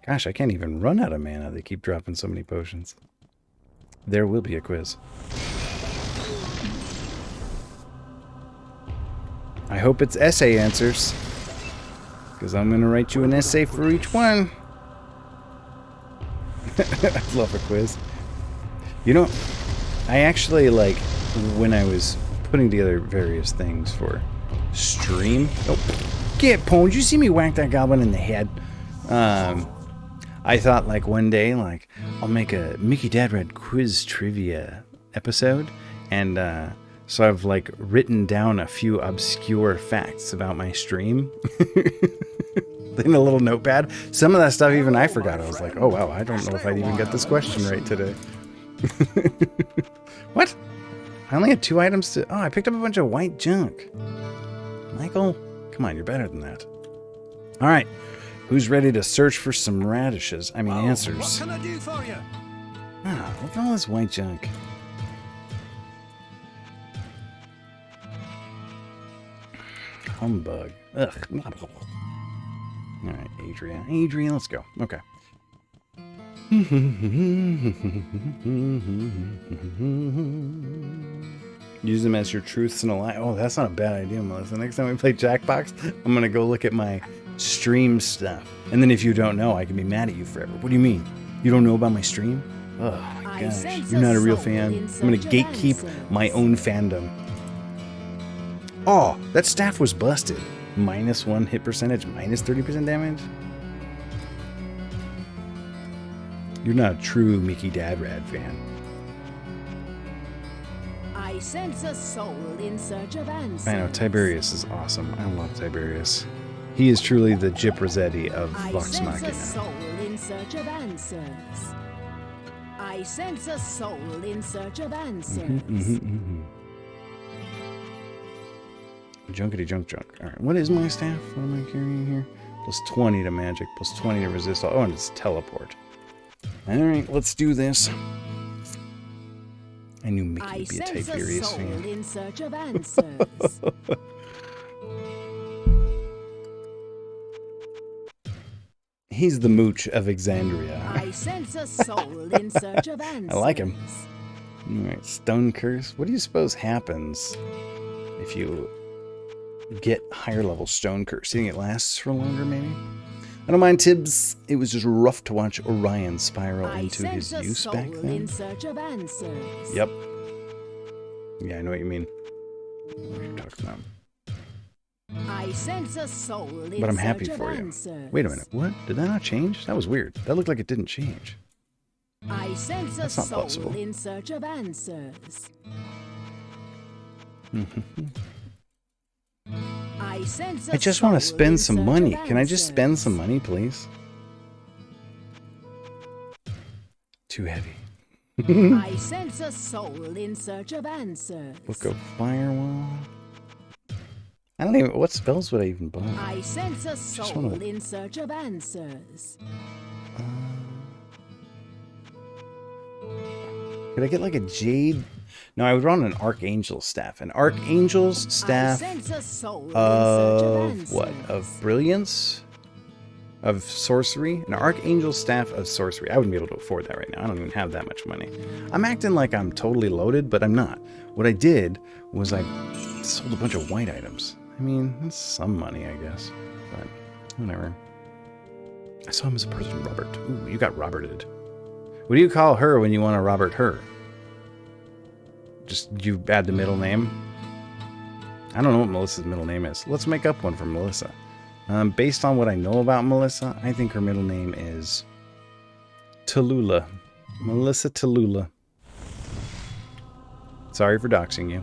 Gosh, I can't even run out of mana. They keep dropping so many potions. There will be a quiz. I hope it's essay answers, because I'm going to write you an essay for each one. I love a quiz. You know, I actually, like, when I was putting together various things for stream... Oh, get pwned. Did you see me whack that goblin in the head? I thought, like, one day, like, I'll make a Mickey Dad Red quiz trivia episode, and so I've, like, written down a few obscure facts about my stream in a little notepad. Some of that stuff even I forgot. I was like, oh, wow, I don't know if I'd even get this question right today. What? I only had 2 items to... Oh, I picked up a bunch of white junk. Michael, come on, you're better than that. All right. Who's ready to search for some radishes? I mean, answers. What can I do for you? Ah, look at all this white junk. Humbug. Ugh. All right, Adrian. Adrian, let's go. Okay. Use them as your truths and a lie. Oh, that's not a bad idea, Melissa. Next time we play Jackbox, I'm going to go look at my stream stuff. And then if you don't know, I can be mad at you forever. What do you mean? You don't know about my stream? Oh, my gosh. You're not a real fan. I'm going to gatekeep my own fandom. Oh, that staff was busted. -1 hit percentage, -30% damage. You're not a true Mickey Dadrad fan. I I sense a soul in search of answers. I know, Tiberius is awesome. I love Tiberius. He is truly the Gyp Rossetti of Vox I sense a Machina. soul in search of answers. I sense a soul in search of answers. Junkety junk. Alright, what is my staff? What am I carrying here? Plus 20 to magic, plus 20 to resist. Oh, and it's teleport. Alright, let's do this. I knew Mickey would be a Tiberius fan. Soul in search of answers. He's the mooch of Exandria. I sense a soul in search of answers. I like him. Alright, Stone Curse. What do you suppose happens if you get higher level Stone Curse? Do you think it lasts for longer, maybe? I don't mind Tibbs. It was just rough to watch Orion spiral into his use back then. In search of answers. Yep. Yeah, I know what you mean. What are you talking about? I sense a soul in But I'm happy search of for you. answers. Wait a minute. What? Did that not change? That was weird. That looked like it didn't change. I sense That's a not soul possible. in search of answers. I sense a I just want to soul in spend some search money. of Can I just spend answers. some money, please? Too heavy. I sense a soul in search of answers. Book of Firewall. I don't even. What spells would I even buy? I sense a Just soul wanna- in search of answers. Could I get like a jade? No, I would run an Archangel staff. An Archangel's staff I sense a soul in search of of what? answers. Of brilliance? Of sorcery? An Archangel staff of sorcery. I wouldn't be able to afford that right now. I don't even have that much money. I'm acting like I'm totally loaded, but I'm not. What I did was I sold a bunch of white items. I mean, that's some money, I guess. But whatever. I saw him as a person, Robert. Ooh, you got Roberted. What do you call her when you want to Robert her? Just you add the middle name? I don't know what Melissa's middle name is. Let's make up one for Melissa. Based on what I know about Melissa, I think her middle name is Tallulah. Melissa Tallulah. Sorry for doxing you.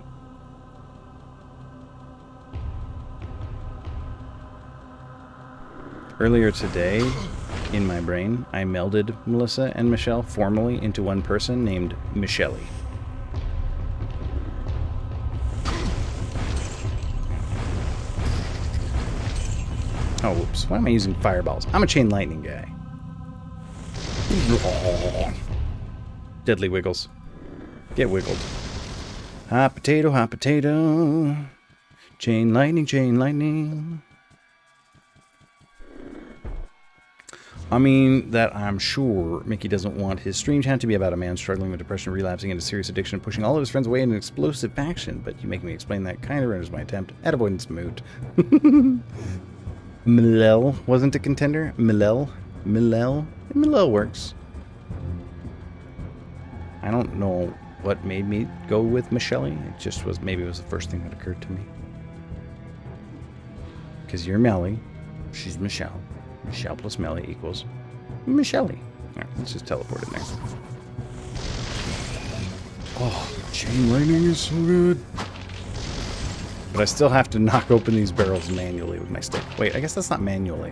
Earlier today, in my brain, I melded Melissa and Michelle formally into one person named Michelle. Oh, whoops. Why am I using fireballs? I'm a chain lightning guy. Deadly wiggles. Get wiggled. Hot potato, hot potato. Chain lightning, chain lightning. I mean, that I'm sure Mickey doesn't want his stream chat to be about a man struggling with depression, relapsing into serious addiction, pushing all of his friends away in an explosive faction, but you make me explain that kind of renders my attempt at avoidance moot. Millel wasn't a contender. Millel works. I don't know what made me go with Michelle. It just was, maybe it was the first thing that occurred to me. Because you're Melly, she's Michelle. Michelle plus Melly equals Michelle. Alright, let's just teleport in there. Oh, chain lightning is so good. But I still have to knock open these barrels manually with my stick. Wait, I guess that's not manually.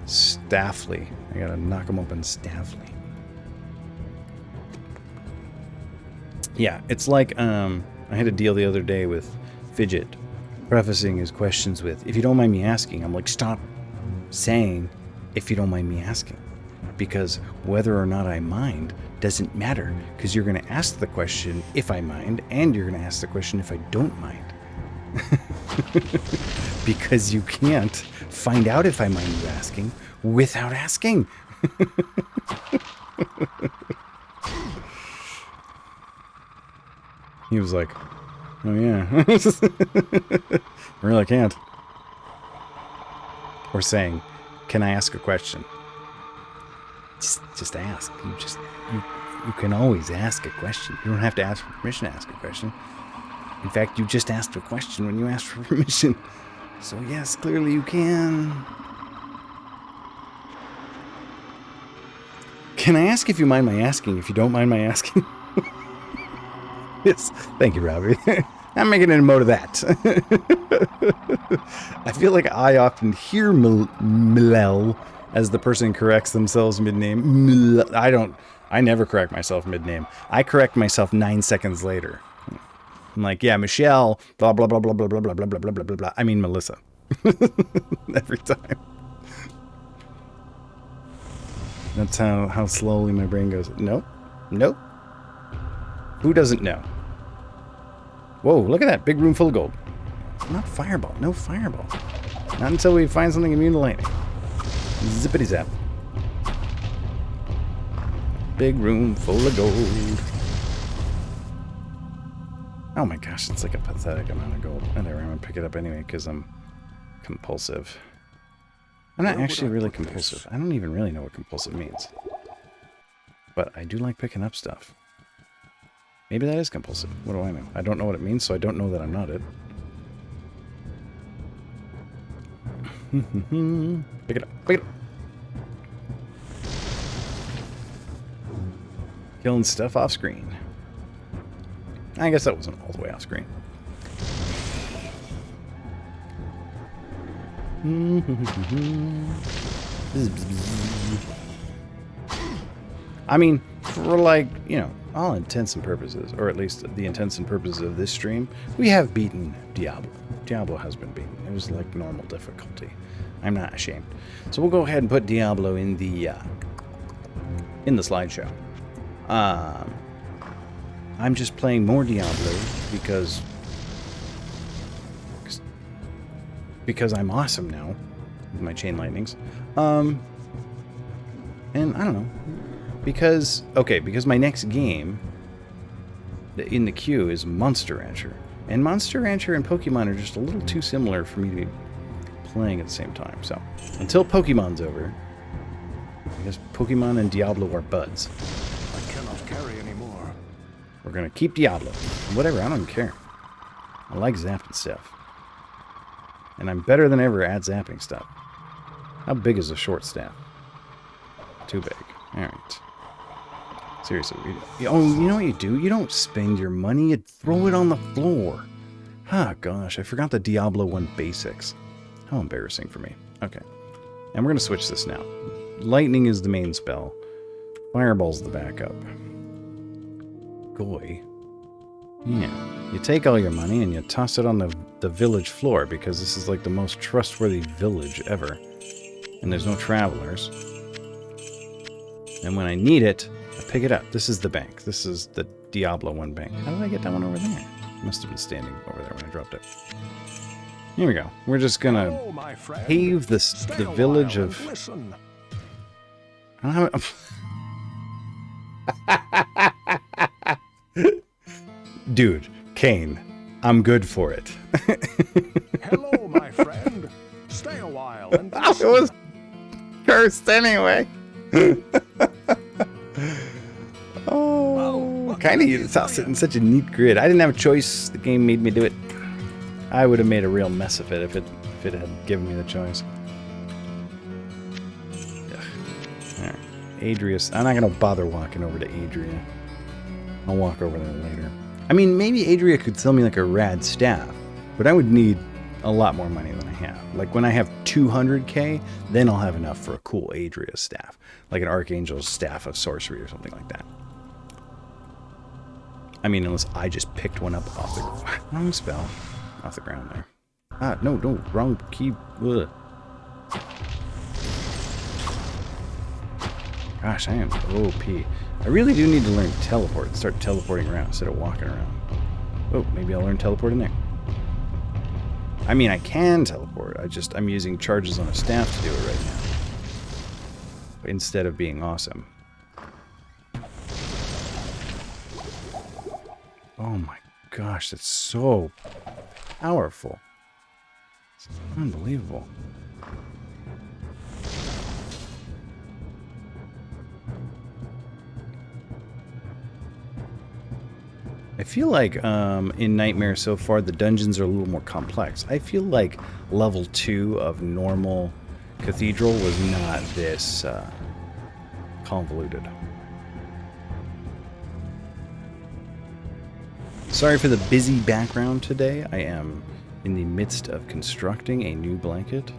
Staffly. I gotta knock them open staffly. Yeah, it's like, I had a deal the other day with Fidget, prefacing his questions with, if you don't mind me asking. I'm like, stop saying, if you don't mind me asking. Because whether or not I mind doesn't matter, because you're going to ask the question if I mind, and you're going to ask the question if I don't mind. Because you can't find out if I mind you asking without asking. He was like, oh yeah. Really can't. Or saying, can I ask a question? Just ask. You can always ask a question. You don't have to ask for permission to ask a question. In fact, you just asked a question when you asked for permission. So yes, clearly you can. Can I ask if you mind my asking, if you don't mind my asking? Yes. Thank you, Robbie. I'm making an emote of that. I feel like I often hear Milel as the person corrects themselves mid-name. I never correct myself mid-name. I correct myself 9 seconds later. I'm like, yeah, Michelle, blah, blah, blah, blah, blah, blah, blah, blah, blah, blah, blah, blah, blah. I mean, Melissa. Every time. That's how slowly my brain goes. Nope. Nope. Who doesn't know? Whoa, look at that. Big room full of gold. Not fireball. No fireball. Not until we find something immune to lightning. Zippity zap. Big room full of gold. Oh my gosh, it's like a pathetic amount of gold. Whatever, I'm going to pick it up anyway because I'm compulsive. I'm not actually really compulsive. I don't even really know what compulsive means. But I do like picking up stuff. Maybe that is compulsive. What do I know? I don't know what it means, so I don't know that I'm not it. Pick it up. Pick it up. Killing stuff off screen. I guess that wasn't all the way off screen. I mean, for like, you know, all intents and purposes, or at least the intents and purposes of this stream, we have beaten Diablo. Diablo has been beaten. It was like normal difficulty. I'm not ashamed. So we'll go ahead and put Diablo in the slideshow. I'm just playing more Diablo because I'm awesome now with my chain lightnings. And I don't know. Because my next game in the queue is Monster Rancher. And Monster Rancher and Pokemon are just a little too similar for me to be playing at the same time. So, until Pokemon's over, I guess Pokemon and Diablo are buds. I cannot carry anymore. We're gonna keep Diablo. Whatever, I don't care. I like zapping stuff. And I'm better than ever at zapping stuff. How big is a short staff? Too big. Alright. Seriously. Oh, you know what you do? You don't spend your money, you throw it on the floor. Ah, gosh, I forgot the Diablo 1 basics. How embarrassing for me. Okay. And we're going to switch this now. Lightning is the main spell. Fireball's the backup. Goy. Yeah. You take all your money and you toss it on the village floor because this is like the most trustworthy village ever. And there's no travelers. And when I need it, I pick it up. This is the bank. This is the Diablo 1 bank. How did I get that one over there? Must have been standing over there when I dropped it. Here we go. We're just gonna pave the village of... I don't have... Dude, Kane, I'm good for it. Hello, my friend. Stay a while and It was cursed anyway. Oh, kind of you to toss it in such a neat grid. I didn't have a choice. The game made me do it. I would have made a real mess of it if it had given me the choice. Alright. Adrius. I'm not going to bother walking over to Adria. I'll walk over there later. I mean, maybe Adria could sell me like a rad staff, but I would need a lot more money than I have. Like when I have 200k, then I'll have enough for a cool Adria staff. Like an Archangel's Staff of Sorcery or something like that. I mean, unless I just picked one up off the... Wrong spell. Off the ground there. Ah, no, wrong key. Ugh. Gosh, I am OP. I really do need to learn teleport and start teleporting around instead of walking around. Oh, maybe I'll learn teleport in there. I mean, I can teleport. I'm using charges on a staff to do it right now. Instead of being awesome. Oh my gosh, that's so powerful. It's unbelievable. I feel like in Nightmare so far, the dungeons are a little more complex. I feel like level 2 of normal Cathedral was not this convoluted. Sorry for the busy background today. I am in the midst of constructing a new blanket.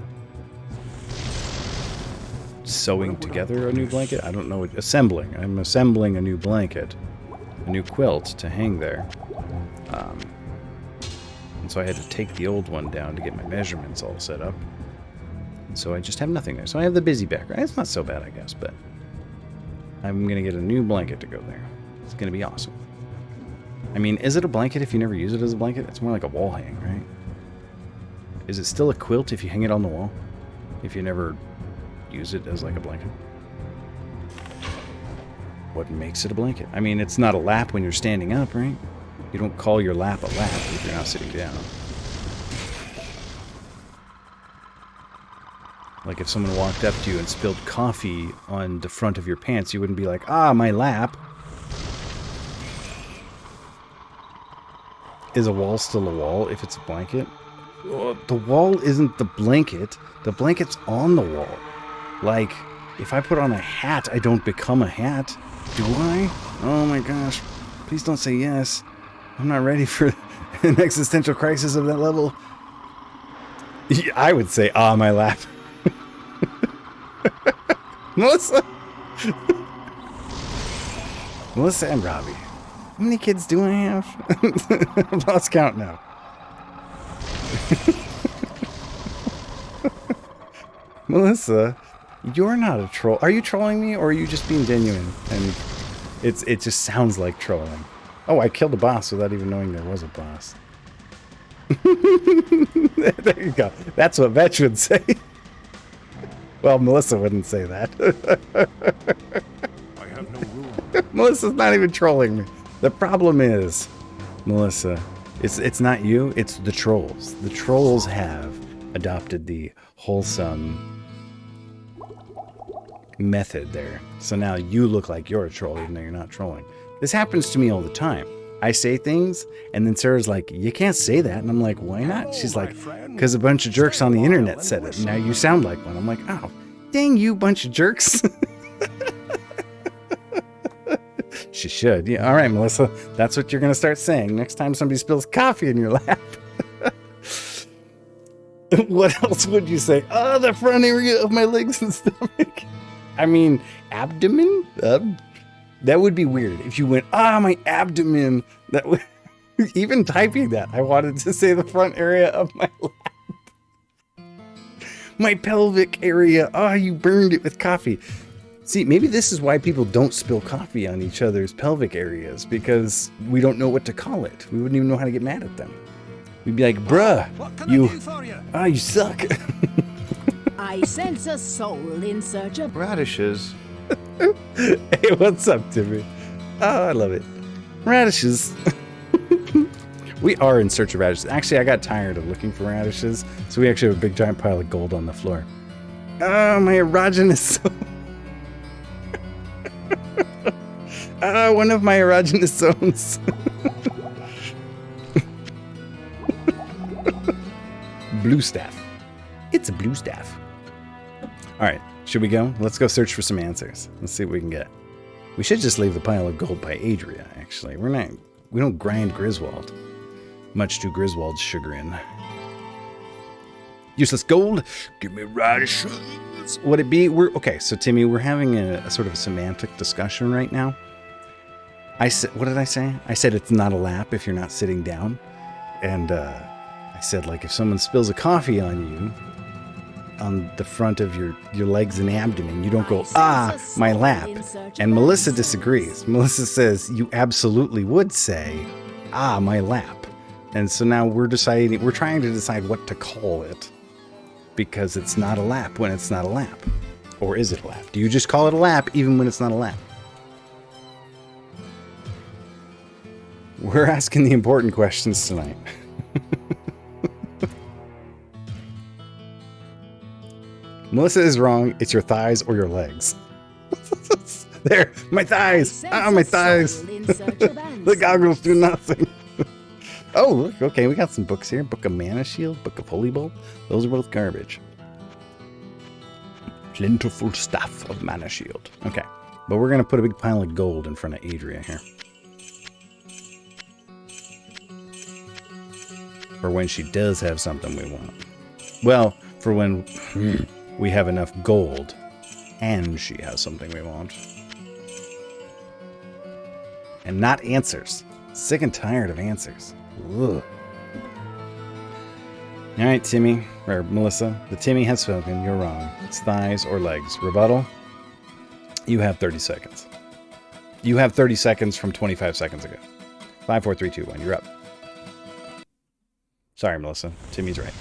Sewing together a new blanket? I don't know. Assembling. I'm assembling a new blanket. A new quilt to hang there. And so I had to take the old one down to get my measurements all set up. And so I just have nothing there. So I have the busy background. It's not so bad, I guess, but I'm going to get a new blanket to go there. It's going to be awesome. I mean, is it a blanket if you never use it as a blanket? It's more like a wall hang, right? Is it still a quilt if you hang it on the wall? If you never use it as like a blanket? What makes it a blanket? I mean, it's not a lap when you're standing up, right? You don't call your lap a lap if you're not sitting down. Like if someone walked up to you and spilled coffee on the front of your pants, you wouldn't be like, ah, my lap. Is a wall still a wall if it's a blanket? Well, the wall isn't the blanket. The blanket's on the wall. Like, if I put on a hat, I don't become a hat. Do I? Oh my gosh. Please don't say yes. I'm not ready for an existential crisis of that level. I would say, ah, my lap. Melissa! Melissa and Robbie. How many kids do I have? I've lost count now. Melissa, you're not a troll. Are you trolling me, or are you just being genuine? And it just sounds like trolling. Oh, I killed a boss without even knowing there was a boss. There you go. That's what Vetch would say. Well, Melissa wouldn't say that. I have no room. Melissa's not even trolling me. The problem is, Melissa, it's not you, it's the trolls. The trolls have adopted the wholesome method there. So now you look like you're a troll even though you're not trolling. This happens to me all the time. I say things, and then Sarah's like, you can't say that. And I'm like, why not? She's like, because a bunch of jerks on the internet said it. Now you sound like one. I'm like, oh, dang you bunch of jerks. She should. Yeah. All right, Melissa. That's what you're going to start saying next time somebody spills coffee in your lap. What else would you say? Oh, the front area of my legs and stomach. I mean, abdomen? That would be weird if you went, my abdomen. That would, even typing that, I wanted to say the front area of my lap. My pelvic area. Oh, you burned it with coffee. See, maybe this is why people don't spill coffee on each other's pelvic areas, because we don't know what to call it. We wouldn't even know how to get mad at them. We'd be like, bruh, you suck. I sense a soul in search of Radishes. Hey, what's up, Timmy? Oh, I love it. Radishes. We are in search of radishes. Actually, I got tired of looking for radishes, so we actually have a big giant pile of gold on the floor. Oh, my erogenous soul. One of my erogenous zones. Blue staff. It's a blue staff. All right, should we go? Let's go search for some answers. Let's see what we can get. We should just leave the pile of gold by Adria, actually. We don't grind Griswold. Much to Griswold's chagrin. Useless gold. Give me radishes. Would it be? Okay, so Timmy, we're having a sort of a semantic discussion right now. I said, what did I say? I said it's not a lap if you're not sitting down. And I said, like, if someone spills a coffee on you, on the front of your legs and abdomen, you don't go, my lap. And Melissa disagrees. Melissa says you absolutely would say, my lap. And so now we're trying to decide what to call it, because it's not a lap when it's not a lap. Or is it a lap? Do you just call it a lap even when it's not a lap? We're asking the important questions tonight. Melissa is wrong. It's your thighs or your legs. There, my thighs. My thighs. The goggles do nothing. Oh, look. Okay, we got some books here. Book of Mana Shield, Book of Holy Bolt. Those are both garbage. Plentiful stuff of Mana Shield. Okay, but we're going to put a big pile of gold in front of Adria here. For when she does have something we want. Well, for when we have enough gold and she has something we want. And not answers. Sick and tired of answers. Ugh. All right, Timmy, or Melissa. The Timmy has spoken. You're wrong. It's thighs or legs. Rebuttal. You have 30 seconds. You have 30 seconds from 25 seconds ago. 5, 4, 3, 2, 1. You're up. Sorry, Melissa. Timmy's right.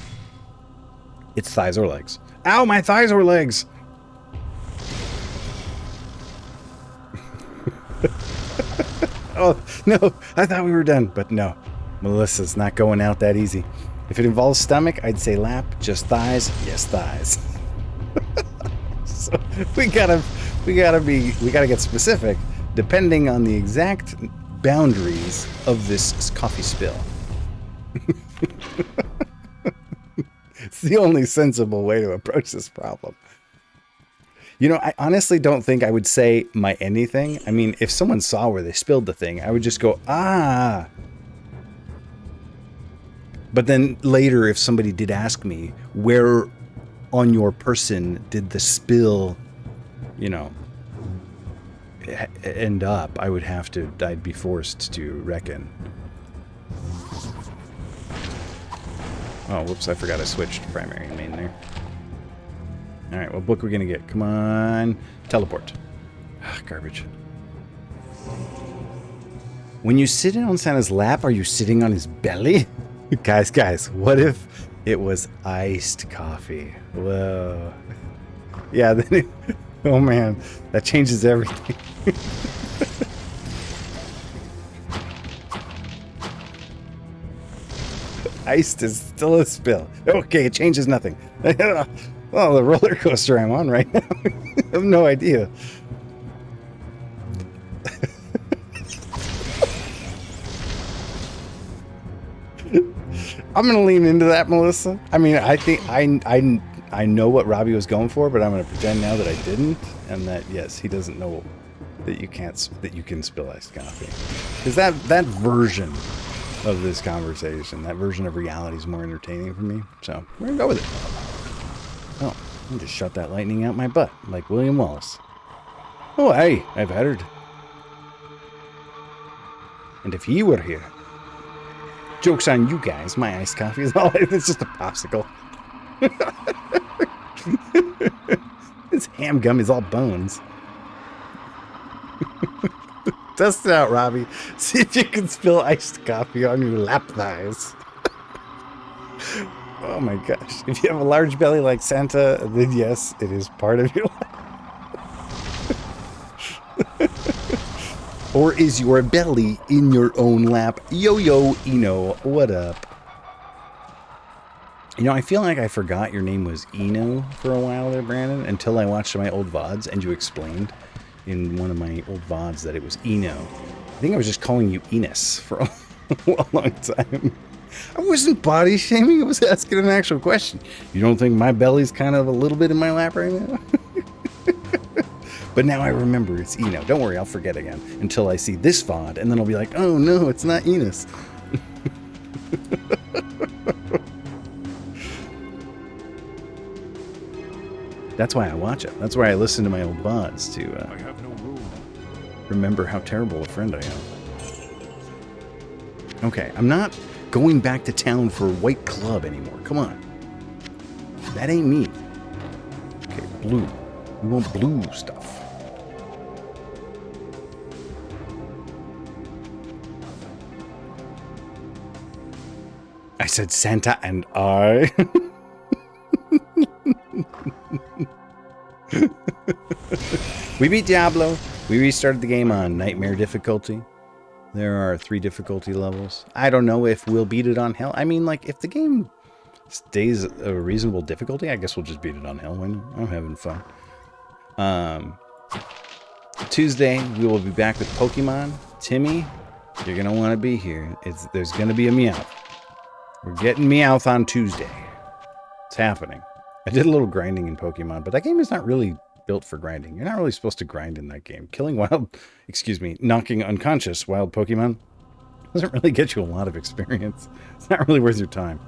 It's thighs or legs. Ow, my thighs or legs! Oh, no. I thought we were done. But no. Melissa's not going out that easy. If it involves stomach, I'd say lap. Just thighs? Yes, thighs. So we gotta get specific depending on the exact boundaries of this coffee spill. It's the only sensible way to approach this problem. You know, I honestly don't think I would say my anything. I mean, if someone saw where they spilled the thing, I would just go, ah. But then later, if somebody did ask me, where on your person did the spill, you know, end up, I'd be forced to reckon. Oh, whoops, I forgot I switched primary and main there. Alright, what book are we going to get? Come on. Teleport. Ugh, garbage. When you sit on Santa's lap, are you sitting on his belly? Guys, what if it was iced coffee? Whoa. Yeah, then oh man, that changes everything. Iced is still a spill. Okay, it changes nothing. Well, the roller coaster I'm on right now. I have no idea. I'm gonna lean into that, Melissa. I mean, I think I know what Robbie was going for, but I'm gonna pretend now that I didn't, and that yes, he doesn't know that you can spill iced coffee, because that version of this conversation, that version of reality, is more entertaining for me. So we're gonna go with it. Oh, I just shot that lightning out my butt like William Wallace. Oh, hey, I've heard. And if he were here. Joke's on you guys. My iced coffee is all. It's just a popsicle. This ham gum is all bones. Test it out, Robbie. See if you can spill iced coffee on your lap thighs. Oh my gosh. If you have a large belly like Santa, then yes, it is part of your life. Or is your belly in your own lap? Yo, Eno, what up? You know, I feel like I forgot your name was Eno for a while there, Brandon, until I watched my old VODs and you explained in one of my old VODs that it was Eno. I think I was just calling you Enos for a long time. I wasn't body shaming, I was asking an actual question. You don't think my belly's kind of a little bit in my lap right now? But now I remember it's Eno. Don't worry, I'll forget again until I see this VOD, and then I'll be like, oh no, it's not Enos. That's why I watch it. That's why I listen to my old VODs to I have no room. remember how terrible a friend I am. Okay, I'm not going back to town for White Club anymore. Come on. That ain't me. Okay, blue. We want blue stuff. I said Santa and I. We beat Diablo. We restarted the game on Nightmare difficulty. There are 3 difficulty levels. I don't know if we'll beat it on Hell. I mean, like, if the game stays a reasonable difficulty, I guess we'll just beat it on Hell. I'm having fun. Tuesday, we will be back with Pokemon. Timmy, you're going to want to be here. There's going to be a Meowth. We're getting Meowth on Tuesday. It's happening. I did a little grinding in Pokemon, but that game is not really built for grinding. You're not really supposed to grind in that game. Knocking unconscious wild Pokemon Doesn't really get you a lot of experience. It's not really worth your time.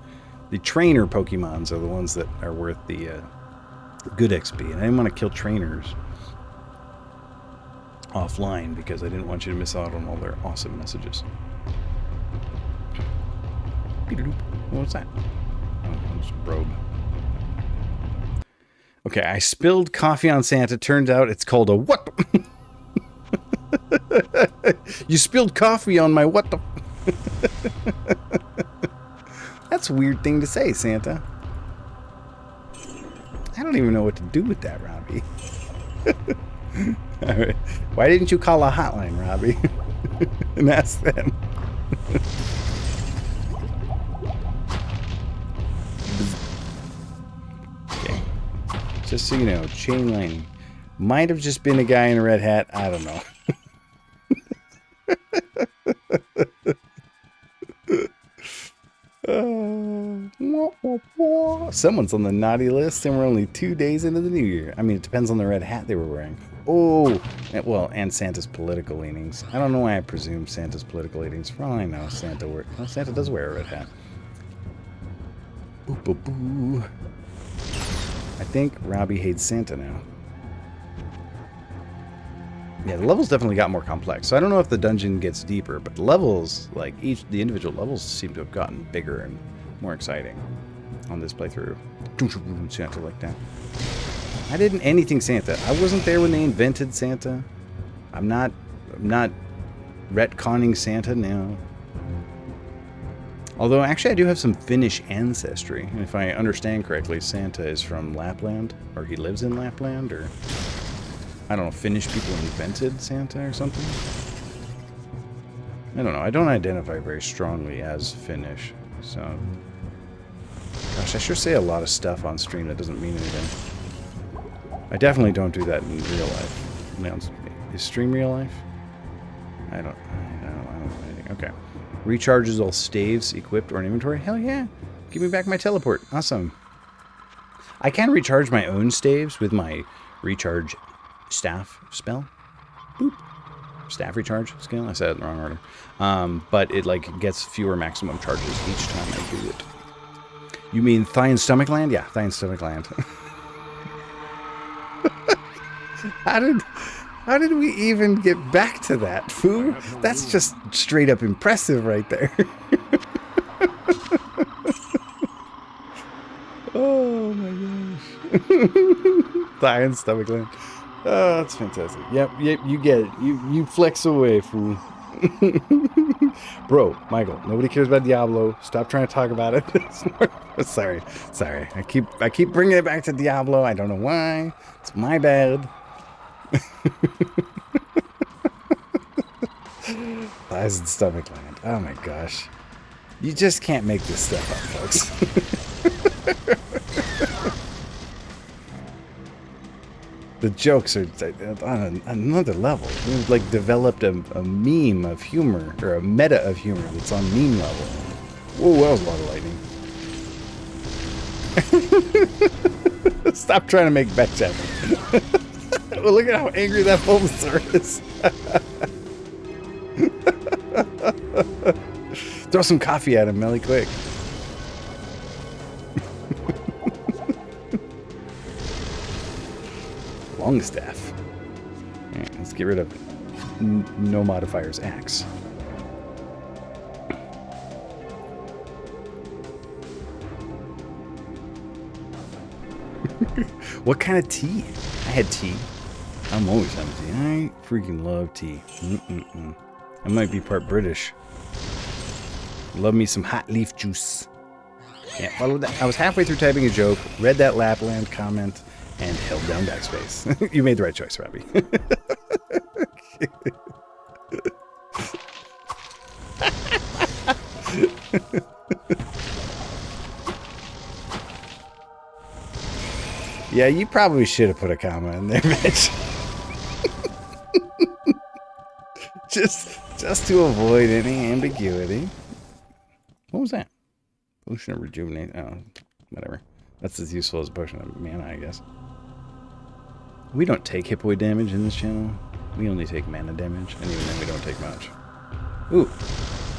The trainer Pokemons are the ones that are worth the good XP. And I didn't want to kill trainers offline because I didn't want you to miss out on all their awesome messages. What was that? Oh, it's a robe. Okay, I spilled coffee on Santa. Turns out it's called a what? You spilled coffee on my what the? That's a weird thing to say, Santa. I don't even know what to do with that, Robbie. Right. Why didn't you call a hotline, Robbie? And ask them. Okay. Just so you know, chain lightning. Might have just been a guy in a red hat. I don't know. Someone's on the naughty list, and we're only 2 days into the new year. I mean, it depends on the red hat they were wearing. Oh, well, and Santa's political leanings. I don't know why I presume Santa's political leanings. For all I know, Santa does wear a red hat. Boo, boo, boo. I think Robbie hates Santa now. Yeah, the levels definitely got more complex. So I don't know if the dungeon gets deeper, but the levels, like the individual levels seem to have gotten bigger and more exciting on this playthrough. Santa like that. I didn't anything Santa. I wasn't there when they invented Santa. I'm not retconning Santa now. Although actually I do have some Finnish ancestry. And if I understand correctly, Santa is from Lapland, or he lives in Lapland, or I don't know, Finnish people invented Santa or something? I don't know. I don't identify very strongly as Finnish, so... Gosh, I sure say a lot of stuff on stream that doesn't mean anything. I definitely don't do that in real life. Now, is stream real life? I don't know anything. Okay. Recharges all staves equipped or in inventory? Hell yeah! Give me back my teleport. Awesome. I can recharge my own staves with my recharge staff spell. Boop. Staff recharge skill. I said it in the wrong order. But it like gets fewer maximum charges each time I do it. You mean thigh and stomach land? Yeah, thigh and stomach land. How did we even get back to that, Foo? That's just straight up impressive right there. Oh my gosh. Thigh and stomach land. Oh, that's fantastic. Yep, you get it. You flex away, fool. Bro, Michael, nobody cares about Diablo. Stop trying to talk about it. Sorry. I keep bringing it back to Diablo. I don't know why. It's my bad. Thighs and stomach land. Oh my gosh. You just can't make this stuff up, folks. The jokes are on another level. We've like developed a meme of humor, or a meta of humor that's on meme level. Whoa, that was a lot of lightning. Stop trying to make Beck happen. Well, look at how angry that Bulbasaur is. Throw some coffee at him, Melly, quick. Longstaff. Alright, let's get rid of no modifiers axe. What kind of tea? I had tea. I'm always having tea. I freaking love tea. I might be part British. Love me some hot leaf juice. Yeah, well, I was halfway through typing a joke, read that Lapland comment, and held down backspace. You made the right choice, Robbie. Yeah, you probably should have put a comma in there, Mitch. just to avoid any ambiguity. What was that? Potion of rejuvenate. Oh, whatever. That's as useful as potion of mana, I guess. We don't take hit point damage in this channel. We only take mana damage, and even then we don't take much. Ooh.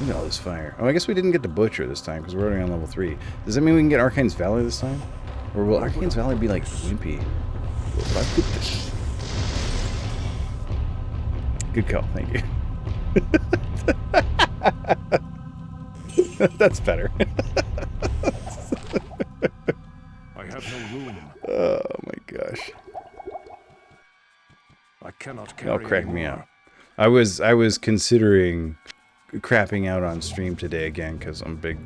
Look at all this fire. Oh, I guess we didn't get the Butcher this time because we're already on level 3. Does that mean we can get Arcane's Valor this time? Or will Arcane's Valor be like wimpy? Good call, thank you. That's better. I have no room. Oh my gosh. I cannot carry That'll crack me anymore. out. I was considering crapping out on stream today again because I'm a big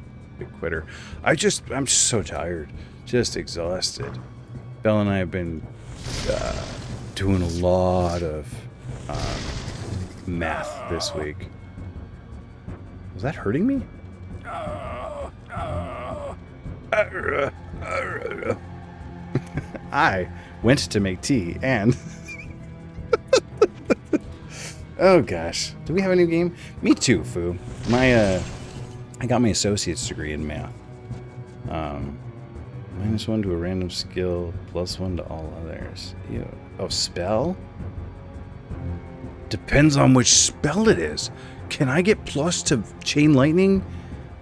quitter. I'm just so tired, just exhausted. Belle and I have been doing a lot of math this week. Was that hurting me? I went to make tea and oh gosh, do we have a new game? Me too, Foo. I got my associate's degree in math. -1 to a random skill, +1 to all others. Ew. Oh, spell? Depends on which spell it is. Can I get plus to chain lightning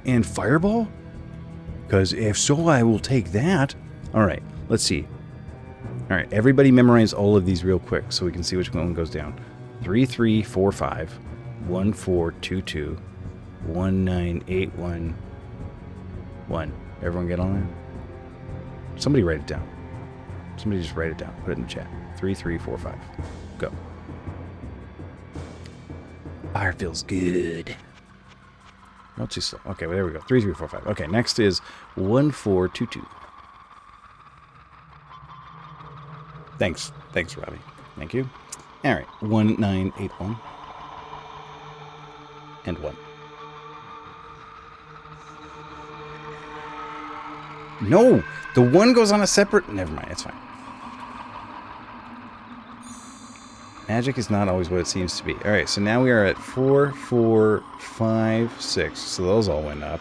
and fireball? Because if so, I will take that. All right, let's see. All right, everybody memorize all of these real quick so we can see which one goes down. 3, 3, 4, 5, 1, 4, 2, 2, 1, 9, 8, 1, 1. Everyone get on there? Somebody write it down. Somebody just write it down. Put it in the chat. 3, 3, 4, 5. Go. Fire feels good. Not too slow. Okay, well, there we go. 3, 3, 4, 5. Okay, next is 1, 4, 2, 2. Thanks. Thanks, Robbie. Thank you. All right. 1, 9, 8, 1. And 1. No! The 1 goes on a separate... Never mind. It's fine. Magic is not always what it seems to be. All right, so now we are at 4, 4, 5, 6. So those all went up.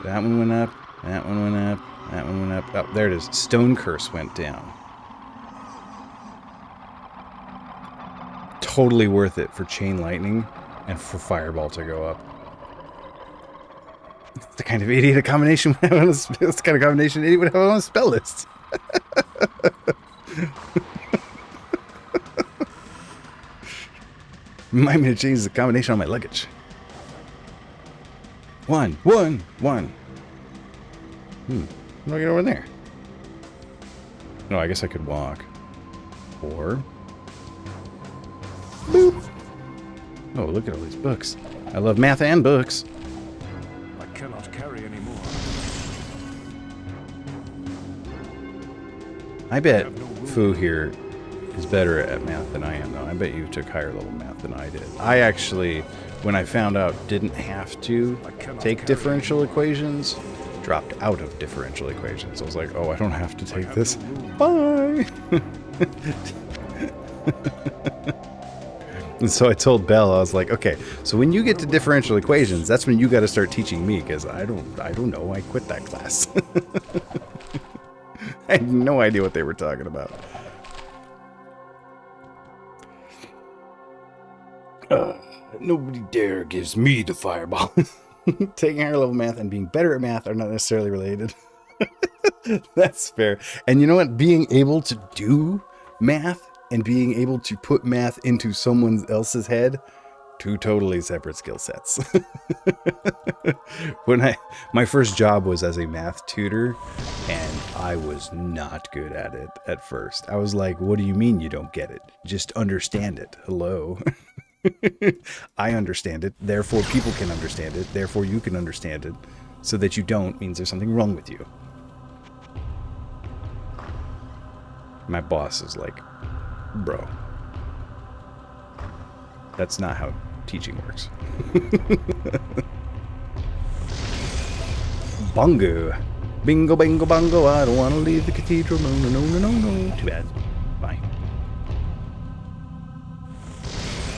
That one went up. That one went up. That one went up. Oh, there it is. Stone Curse went down. Totally worth it for Chain Lightning and for Fireball to go up. It's the kind of idiot a combination would have on a, it's the kind of combination an idiot would have on a spell list. Remind me to change the combination on my luggage. 1, 1, 1. How do I get over there? No, I guess I could walk. Or... boop. Oh, look at all these books. I love math and books. I cannot carry anymore. I bet Foo here is better at math than I am, though. I bet you took higher level math than I did. I actually, when I found out didn't have to take differential equations, dropped out of differential equations. I was like, oh, I don't have to take this. Bye! And so I told Belle, I was like, okay, so when you get to differential equations, that's when you got to start teaching me, because I don't know. I quit that class. I had no idea what they were talking about. Nobody dare gives me the fireball. Taking higher level math and being better at math are not necessarily related. That's fair. And you know what? Being able to do math and being able to put math into someone else's head, two totally separate skill sets. My first job was as a math tutor, and I was not good at it at first. I was like, what do you mean you don't get it? Just understand it. Hello. I understand it, therefore people can understand it, therefore you can understand it. So that you don't means there's something wrong with you. My boss is like, bro, that's not how teaching works. Bongo. Bingo, bingo, bongo. I don't want to leave the cathedral. No, no, no, no, no, no. Too bad. Bye.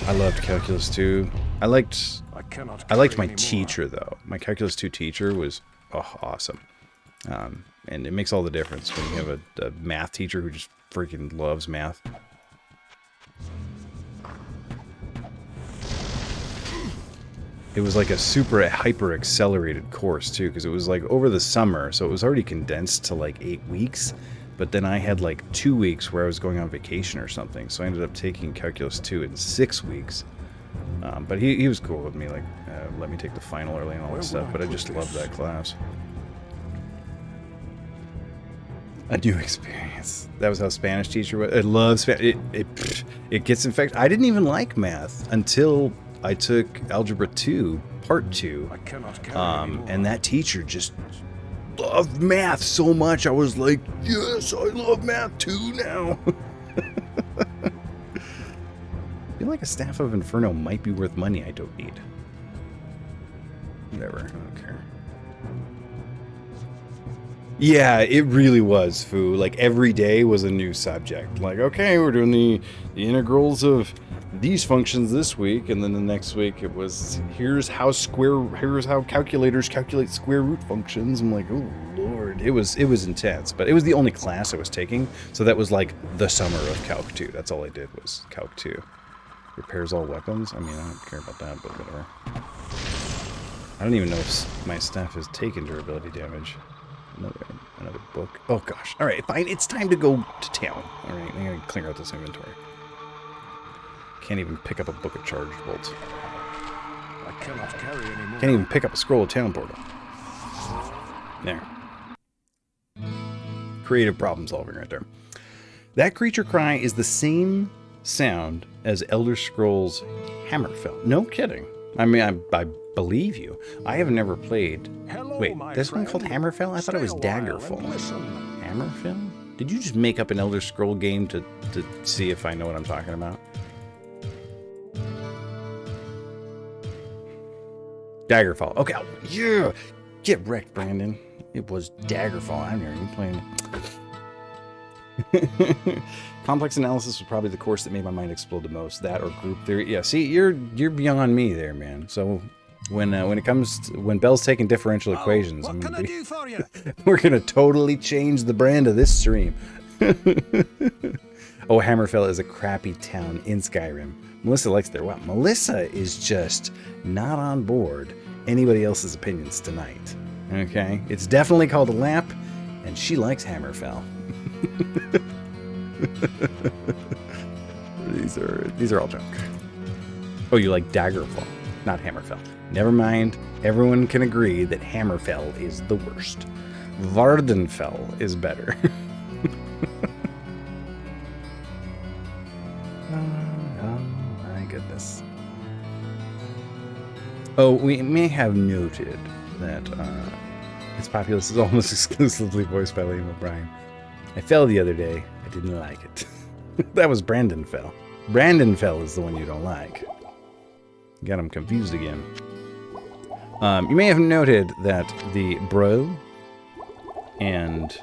I loved calculus 2. I liked my teacher, though. My calculus 2 teacher was awesome. And it makes all the difference when you have a math teacher who just freaking loves math. it was like a super hyper accelerated course too, because it was like over the summer, so it was already condensed to like 8 weeks. But then I had like 2 weeks where I was going on vacation or something, so I ended up taking Calculus 2 in 6 weeks. But he was cool with me, like let me take the final early and all that stuff. But I just loved that class. A new experience. That was how Spanish teacher was. I love Spanish. It gets infected. I didn't even like math until I took Algebra 2, Part 2. I cannot carry anymore. And that teacher just loved math so much. I was like, yes, I love math too now. I feel like a staff of Inferno might be worth money I don't need. Whatever, I don't care. Yeah, it really was, Foo. Like, every day was a new subject. Like, okay, we're doing the integrals of these functions this week, and then the next week it was, here's how calculators calculate square root functions. I'm like, oh, Lord. It was intense, but it was the only class I was taking, so that was like the summer of Calc 2. That's all I did was Calc 2. Repairs all weapons? I mean, I don't care about that, but whatever. I don't even know if my staff has taken durability damage. Another book. Oh gosh. Alright, fine. It's time to go to town. Alright, I'm gonna clear out this inventory. Can't even pick up a book of charged bolts. I cannot carry anymore. Can't even pick up a scroll of town portal. There. Creative problem solving right there. That creature cry is the same sound as Elder Scrolls Hammerfell. No kidding. I mean, I believe you. I have never played. Hello, Wait, this one called Hammerfell? I thought it was Daggerfall. Hammerfell? Did you just make up an Elder Scroll game to see if I know what I'm talking about? Daggerfall. Okay, yeah. Get wrecked, Brandon. It was Daggerfall. I'm never even playing it. Complex analysis was probably the course that made my mind explode the most. That or group theory. Yeah, see, you're beyond me there, man. So when Bell's taking differential equations, what can I do for you? We're gonna totally change the brand of this stream. Oh, Hammerfell is a crappy town in Skyrim. Melissa likes their wow. Melissa is just not on board anybody else's opinions tonight. Okay, it's definitely called a lamp, and she likes Hammerfell. These are all junk. Oh, you like Daggerfall, not Hammerfell. Never mind. Everyone can agree that Hammerfell is the worst. Vardenfell is better. Oh my goodness. Oh, we may have noted that its populace is almost exclusively voiced by Liam O'Brien. I fell the other day. I didn't like it. That was Brandon Fell. Brandon Fell is the one you don't like. Got him confused again. You may have noted that the Bro and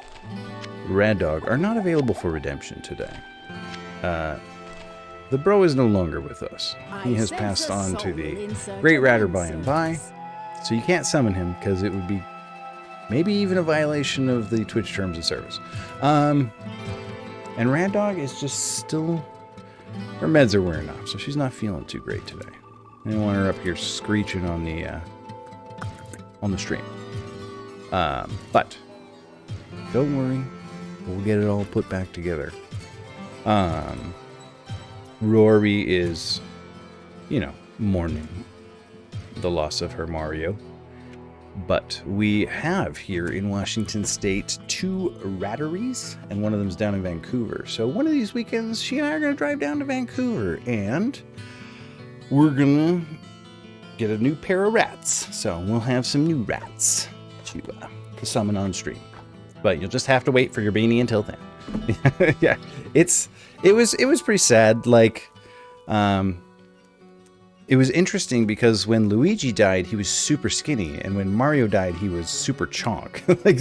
Rad Dog are not available for redemption today. The Bro is no longer with us. He has passed on to the Great Ratter by and by, so you can't summon him because it would be maybe even a violation of the Twitch terms of service. And Rad Dog is just still... Her meds are wearing off, so she's not feeling too great today. I don't want her up here screeching on the stream. But don't worry, we'll get it all put back together. Rory is, mourning the loss of her Mario. But we have here in Washington State 2 ratteries, and one of them's down in Vancouver. So one of these weekends, she and I are going to drive down to Vancouver, and we're going to get a new pair of rats. So we'll have some new rats to summon on stream. But you'll just have to wait for your beanie until then. Yeah, it was pretty sad. Like, it was interesting because when Luigi died, he was super skinny, and when Mario died, he was super chonk. Like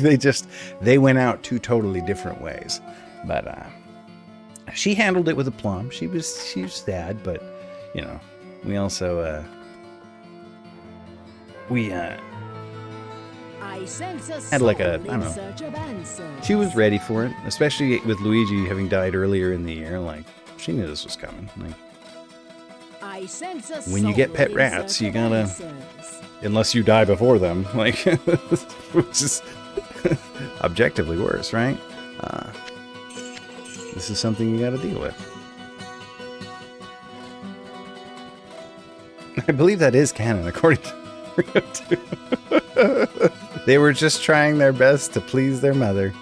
they went out 2 totally different ways. But she handled it with aplomb. She was sad, but we also had like a, I don't know. She was ready for it, especially with Luigi having died earlier in the year. Like, she knew this was coming. Like, I sense a When you get soul pet in rats, search you of gotta, answers. unless you die before them, like, which is objectively worse, right? This is something you gotta deal with. I believe that is canon, according to They were just trying their best to please their mother.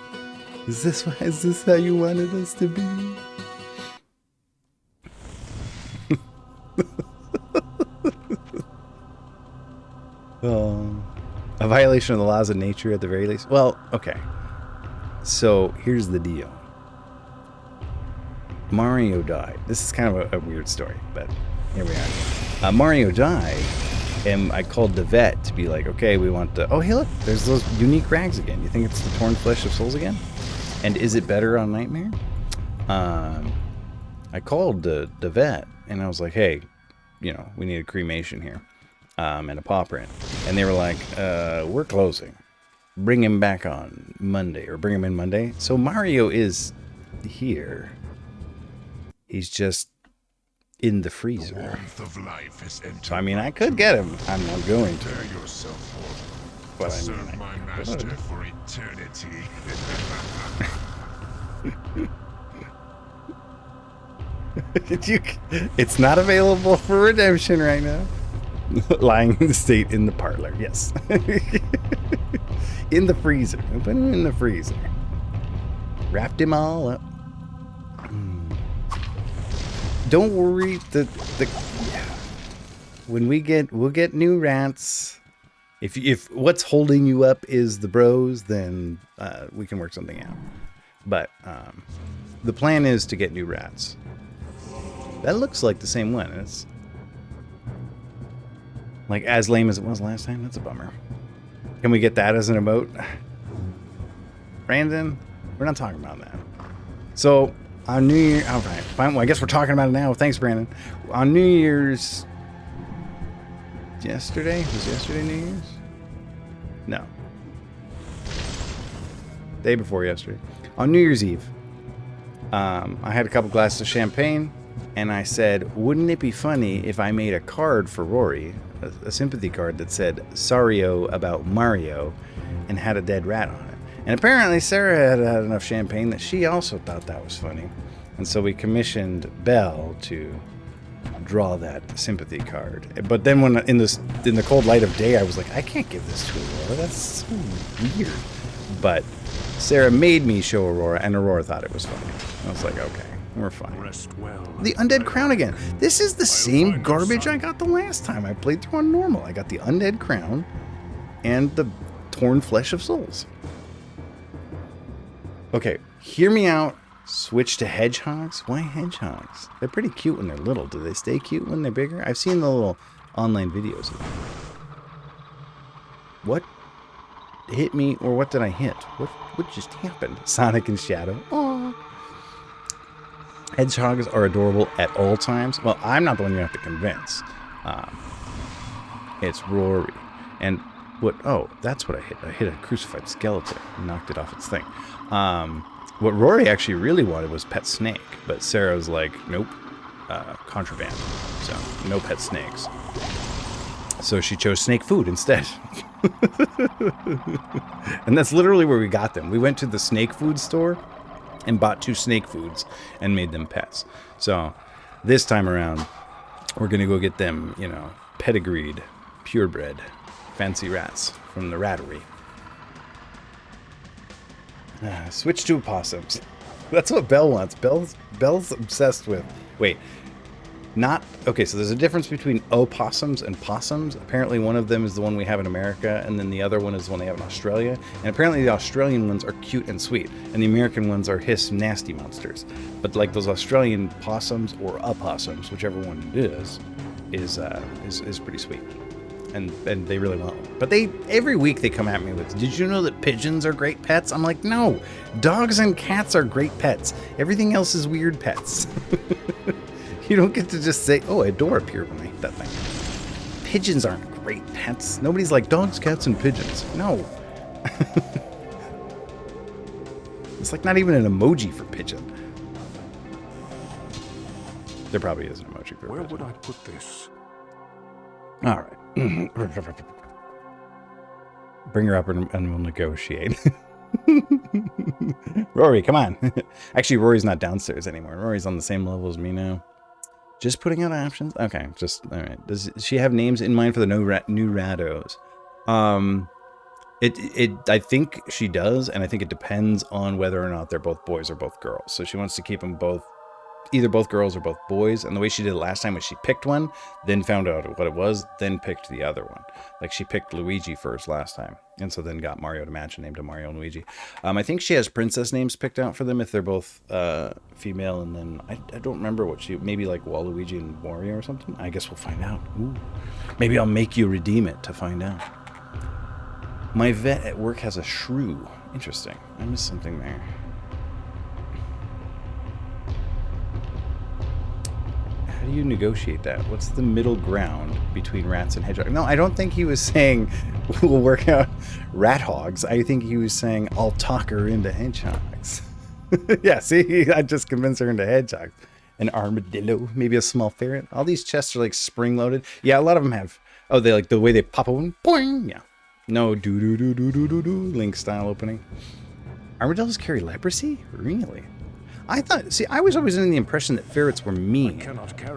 Is this how you wanted us to be? A violation of the laws of nature at the very least. Well, okay. So here's the deal. Mario died. This is kind of a weird story, but here we are. Mario died, and I called the vet to be like, okay, we want the... Oh, hey, look, there's those unique rags again. You think it's the torn flesh of souls again? And is it better on Nightmare? I called the vet, and I was like, hey, you know, we need a cremation here, and a paw print. And they were like, we're closing. Bring him back on Monday, or bring him in Monday. So Mario is here. He's just in the freezer. The warmth of life has entered. So I mean, I could get him. I'm not going to. Prepare yourself for But to I serve mean, my I master could. for eternity. It's not available for redemption right now. Lying in the state in the parlor. Yes. In the freezer. I put him in the freezer. Wrapped him all up. Don't worry. When we'll get new rats. If what's holding you up is the bros, then we can work something out. But the plan is to get new rats. That looks like the same one. It's like as lame as it was last time. That's a bummer. Can we get that as an emote? Brandon, we're not talking about that. So on New Year, all right, fine. Well, I guess we're talking about it now. Thanks, Brandon. On New Year's, yesterday was yesterday New Year's? No, day before yesterday. On New Year's Eve, I had a couple glasses of champagne. And I said, wouldn't it be funny if I made a card for Rory, a sympathy card that said, sorry-o about Mario, and had a dead rat on it. And apparently Sarah had enough champagne that she also thought that was funny. And so we commissioned Belle to draw that sympathy card. But then when in the cold light of day, I was like, I can't give this to Aurora. That's so weird. But Sarah made me show Aurora, and Aurora thought it was funny. I was like, okay. We're fine. Rest well. The Undead Crown again. This is the same garbage I got the last time I played through on normal. I got the Undead Crown and the Torn Flesh of Souls. Okay, hear me out. Switch to hedgehogs? Why hedgehogs? They're pretty cute when they're little. Do they stay cute when they're bigger? I've seen the little online videos of them. What hit me, or what did I hit? What just happened? Sonic and Shadow. Aww. Hedgehogs are adorable at all times. Well, I'm not the one you have to convince. It's Rory. And what... Oh, that's what I hit. I hit a crucified skeleton and knocked it off its thing. What Rory actually really wanted was pet snake. But Sarah was like, nope. Contraband. So, no pet snakes. So she chose snake food instead. And that's literally where we got them. We went to the snake food store and bought 2 snake foods and made them pets. So this time around, we're going to go get them, you know, pedigreed, purebred, fancy rats from the rattery. Switch to opossums. That's what Belle wants. Belle's obsessed with... Wait. Not... Okay, so there's a difference between opossums and possums. Apparently one of them is the one we have in America, and then the other one is the one they have in Australia. And apparently the Australian ones are cute and sweet, and the American ones are hiss nasty monsters. But like those Australian possums or opossums, whichever one it is pretty sweet. And they really want one. But every week they come at me with, did you know that pigeons are great pets? I'm like, no, dogs and cats are great pets. Everything else is weird pets. You don't get to just say, oh, I adore a pure when I hit that thing. Pigeons aren't great pets. Nobody's like, dogs, cats, and pigeons. No. It's like not even an emoji for pigeon. There probably is an emoji for Where it. would I put this? All right. Bring her up and we'll negotiate. Rory, come on. Actually, Rory's not downstairs anymore. Rory's on the same level as me now. Just putting out options? Okay, just, all right. Does she have names in mind for the new Rados? I think she does, and I think it depends on whether or not they're both boys or both girls. So she wants to keep them both, either both girls or both boys. And the way she did it last time was she picked one, then found out what it was, then picked the other one. Like she picked Luigi first last time, and so then got Mario to match and named him Mario and Luigi. I think she has princess names picked out for them if they're both female, and then I don't remember what she, maybe like Waluigi and Wario or something. I guess we'll find out. Ooh. Maybe I'll make you redeem it to find out. My vet at work has a shrew. Interesting. I missed something there. How do you negotiate that? What's the middle ground between rats and hedgehogs? No, I don't think he was saying we'll work out rat hogs. I think he was saying I'll talk her into hedgehogs. Yeah, see, I just convinced her into hedgehogs. An armadillo, maybe a small ferret. All these chests are like spring-loaded. Yeah, a lot of them have. Oh, they like the way they pop open. Boing. Yeah. No do-do-do-do-do-do-do Link style opening. Armadillos carry leprosy? Really? I thought, see, I was always under the impression that ferrets were mean.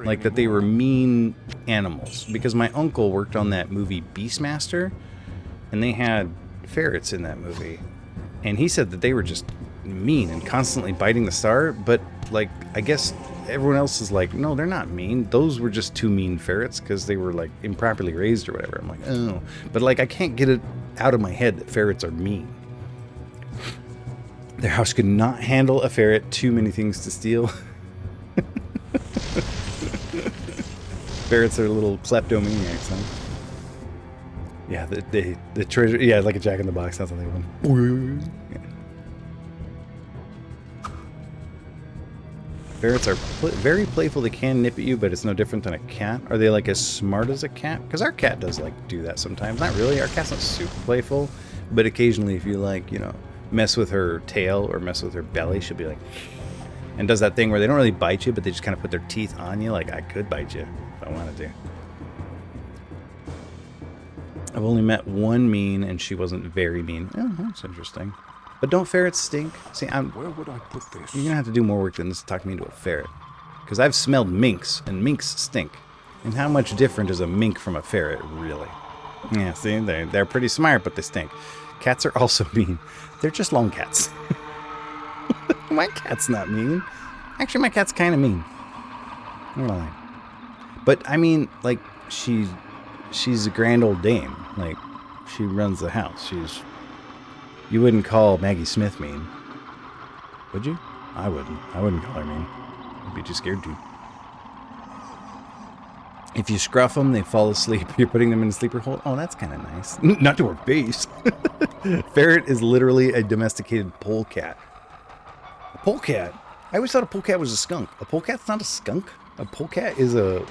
Like that they were mean animals. Because my uncle worked on that movie Beastmaster, and they had ferrets in that movie. And he said that they were just mean and constantly biting the star, but like, I guess everyone else is like, no, they're not mean. Those were just two mean ferrets because they were like improperly raised or whatever. I'm like, oh. But like, I can't get it out of my head that ferrets are mean. Their house could not handle a ferret. Too many things to steal. Ferrets are little kleptomaniacs, huh? Yeah, the treasure. Yeah, like a Jack in the Box. That's something one. Yeah. Ferrets are very playful. They can nip at you, but it's no different than a cat. Are they like as smart as a cat? Because our cat does like do that sometimes. Not really. Our cat's not super playful, but occasionally, if you like, you know, mess with her tail or mess with her belly, she'll be like, and does that thing where they don't really bite you, but they just kind of put their teeth on you. Like, I could bite you if I wanted to. I've only met one mean, and she wasn't very mean. Oh, that's interesting. But don't ferrets stink? See, Where would I put this? You're gonna have to do more work than this to talk me into a ferret. Because I've smelled minks, and minks stink. And how much different is a mink from a ferret, really? Yeah, see, they're pretty smart, but they stink. Cats are also mean. They're just lone cats. My cat's not mean. Actually, my cat's kind of mean. I'm not lying. But, I mean, like, she's a grand old dame. Like, she runs the house. You wouldn't call Maggie Smith mean. Would you? I wouldn't. I wouldn't call her mean. I'd be too scared to. If you scruff them, they fall asleep. You're putting them in a sleeper hold. Oh, that's kind of nice. Not to her face. Ferret is literally a domesticated polecat. A polecat? I always thought a polecat was a skunk. A polecat's not a skunk. A polecat is a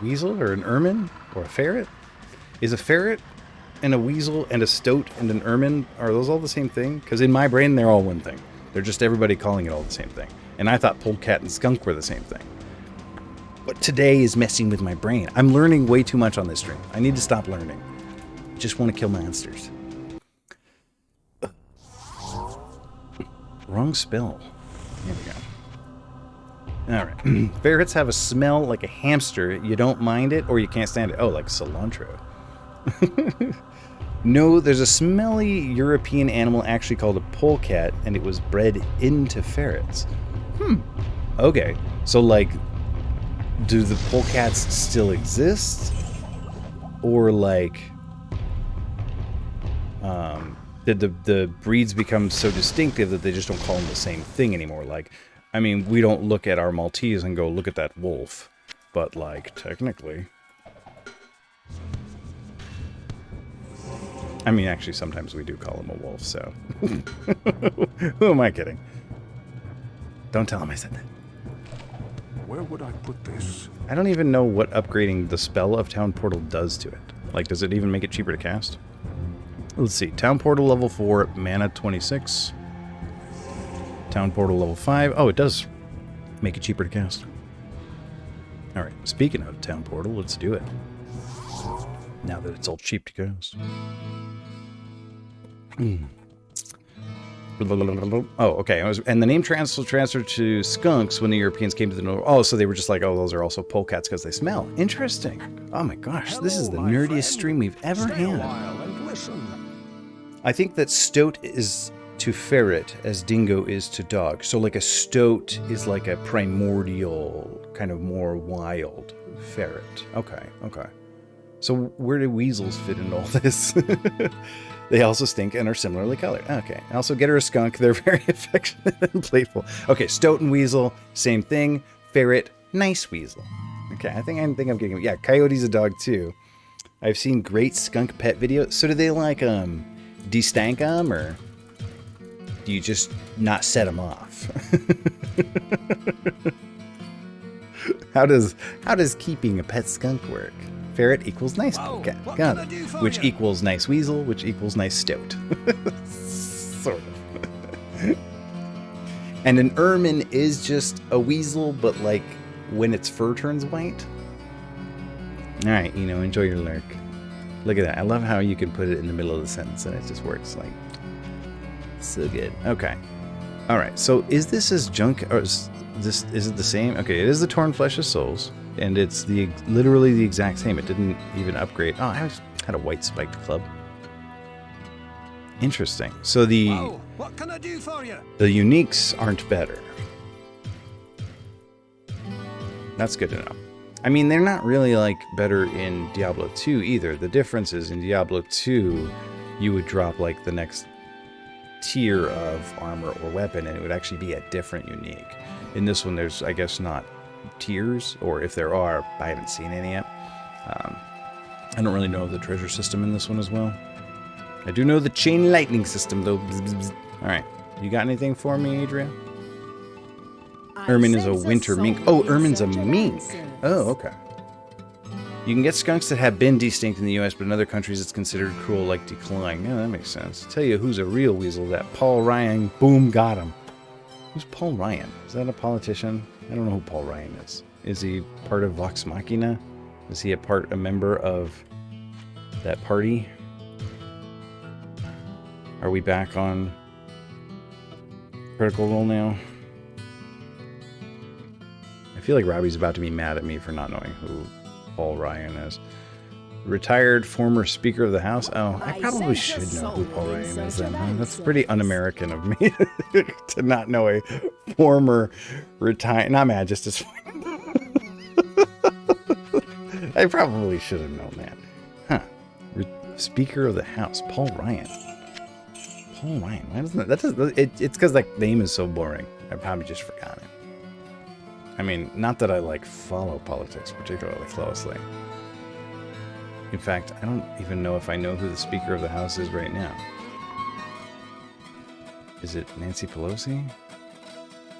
weasel or an ermine or a ferret? Is a ferret and a weasel and a stoat and an ermine, are those all the same thing? Because in my brain, they're all one thing. They're just everybody calling it all the same thing. And I thought polecat and skunk were the same thing. But today is messing with my brain. I'm learning way too much on this stream. I need to stop learning. I just want to kill monsters. Wrong spell. Here we go. Alright. Ferrets have a smell like a hamster. You don't mind it or you can't stand it. Oh, like cilantro. No, there's a smelly European animal actually called a polecat, and it was bred into ferrets. Okay. So, like, do the polecats still exist? Or, like, did the breeds become so distinctive that they just don't call them the same thing anymore? Like, I mean, we don't look at our Maltese and go, look at that wolf. But, like, technically... I mean, actually, sometimes we do call him a wolf, so... Who am I kidding? Don't tell him I said that. Where would I put this? I don't even know what upgrading the spell of Town Portal does to it. Like, does it even make it cheaper to cast? Let's see. Town Portal level 4, mana 26. Town Portal level 5. Oh, it does make it cheaper to cast. All right, speaking of town portal, let's do it. Now that it's all cheap to ghost. Oh, okay. And the name transferred to skunks when the Europeans came to the North. Oh, so they were just like, oh, those are also polecats because they smell. Interesting. Oh my gosh, this is the nerdiest stream we've ever had. I think that stoat is to ferret as dingo is to dog. So like a stoat is like a primordial, kind of more wild ferret. Okay, okay. So where do weasels fit in all this? They also stink and are similarly colored. Okay. Also, get her a skunk. They're very affectionate and playful. Okay, stoat and weasel, same thing. Ferret, nice weasel. Okay, I think I'm getting it. Yeah, coyote's a dog too. I've seen great skunk pet videos. So do they like de-stank them, or do you just not set them off? How does keeping a pet skunk work? Ferret equals nice polecat. Got it. Which equals nice weasel, which equals nice stoat. Sort of. And an ermine is just a weasel, but like when its fur turns white. Alright, enjoy your lurk. Look at that. I love how you can put it in the middle of the sentence and it just works like so good. Okay. Alright, so is this as junk, or is it the same? Okay, it is the torn flesh of souls. And it's literally the exact same. It didn't even upgrade. Oh, I had a white spiked club. Interesting. So what can I do for you? The uniques aren't better. That's good to know. I mean, they're not really like better in Diablo 2 either. The difference is in Diablo 2, you would drop like the next tier of armor or weapon, and it would actually be a different unique. In this one, there's, I guess, not tiers, or if there are, I haven't seen any yet. I don't really know the treasure system in this one as well. I do know the chain lightning system though. Bzz, bzz, bzz. All right, you got anything for me, Adria? Ermine is a winter mink. Oh, Ermine's a mink. Oh, okay. You can get skunks that have been de-stinked in the US, but in other countries it's considered cruel, like decline. Yeah, that makes sense. Tell you who's a real weasel, that Paul Ryan. Boom, got him. Who's Paul Ryan? Is that a politician? I don't know who Paul Ryan is. Is he part of Vox Machina? Is he a member of that party? Are we back on Critical Role now? I feel like Robbie's about to be mad at me for not knowing who Paul Ryan is. Retired former Speaker of the House? Oh, I probably should know who Paul Ryan is then. Huh? That's pretty un-American of me to not know a former retired... Not mad, just as... I probably should have known that. Huh. Speaker of the House, Paul Ryan. Paul Ryan. Why doesn't it's because that name is so boring. I probably just forgot it. I mean, not that I like follow politics particularly closely. In fact, I don't even know if I know who the Speaker of the House is right now. Is it Nancy Pelosi?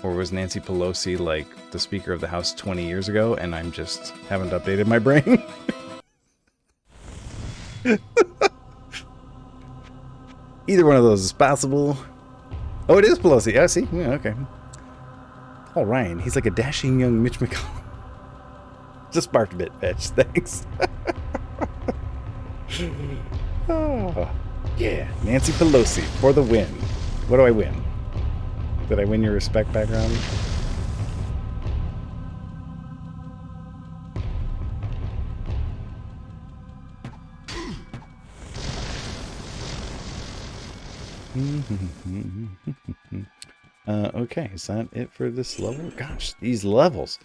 Or was Nancy Pelosi like the Speaker of the House 20 years ago and I'm just haven't updated my brain? Either one of those is possible. Oh, it is Pelosi. Oh, see? Yeah, okay. Paul Ryan. He's like a dashing young Mitch McConnell. Just barked a bit, bitch. Thanks. Oh, yeah. Nancy Pelosi for the win. What do I win? Did I win your respect background? Okay, is that it for this level? Gosh, these levels,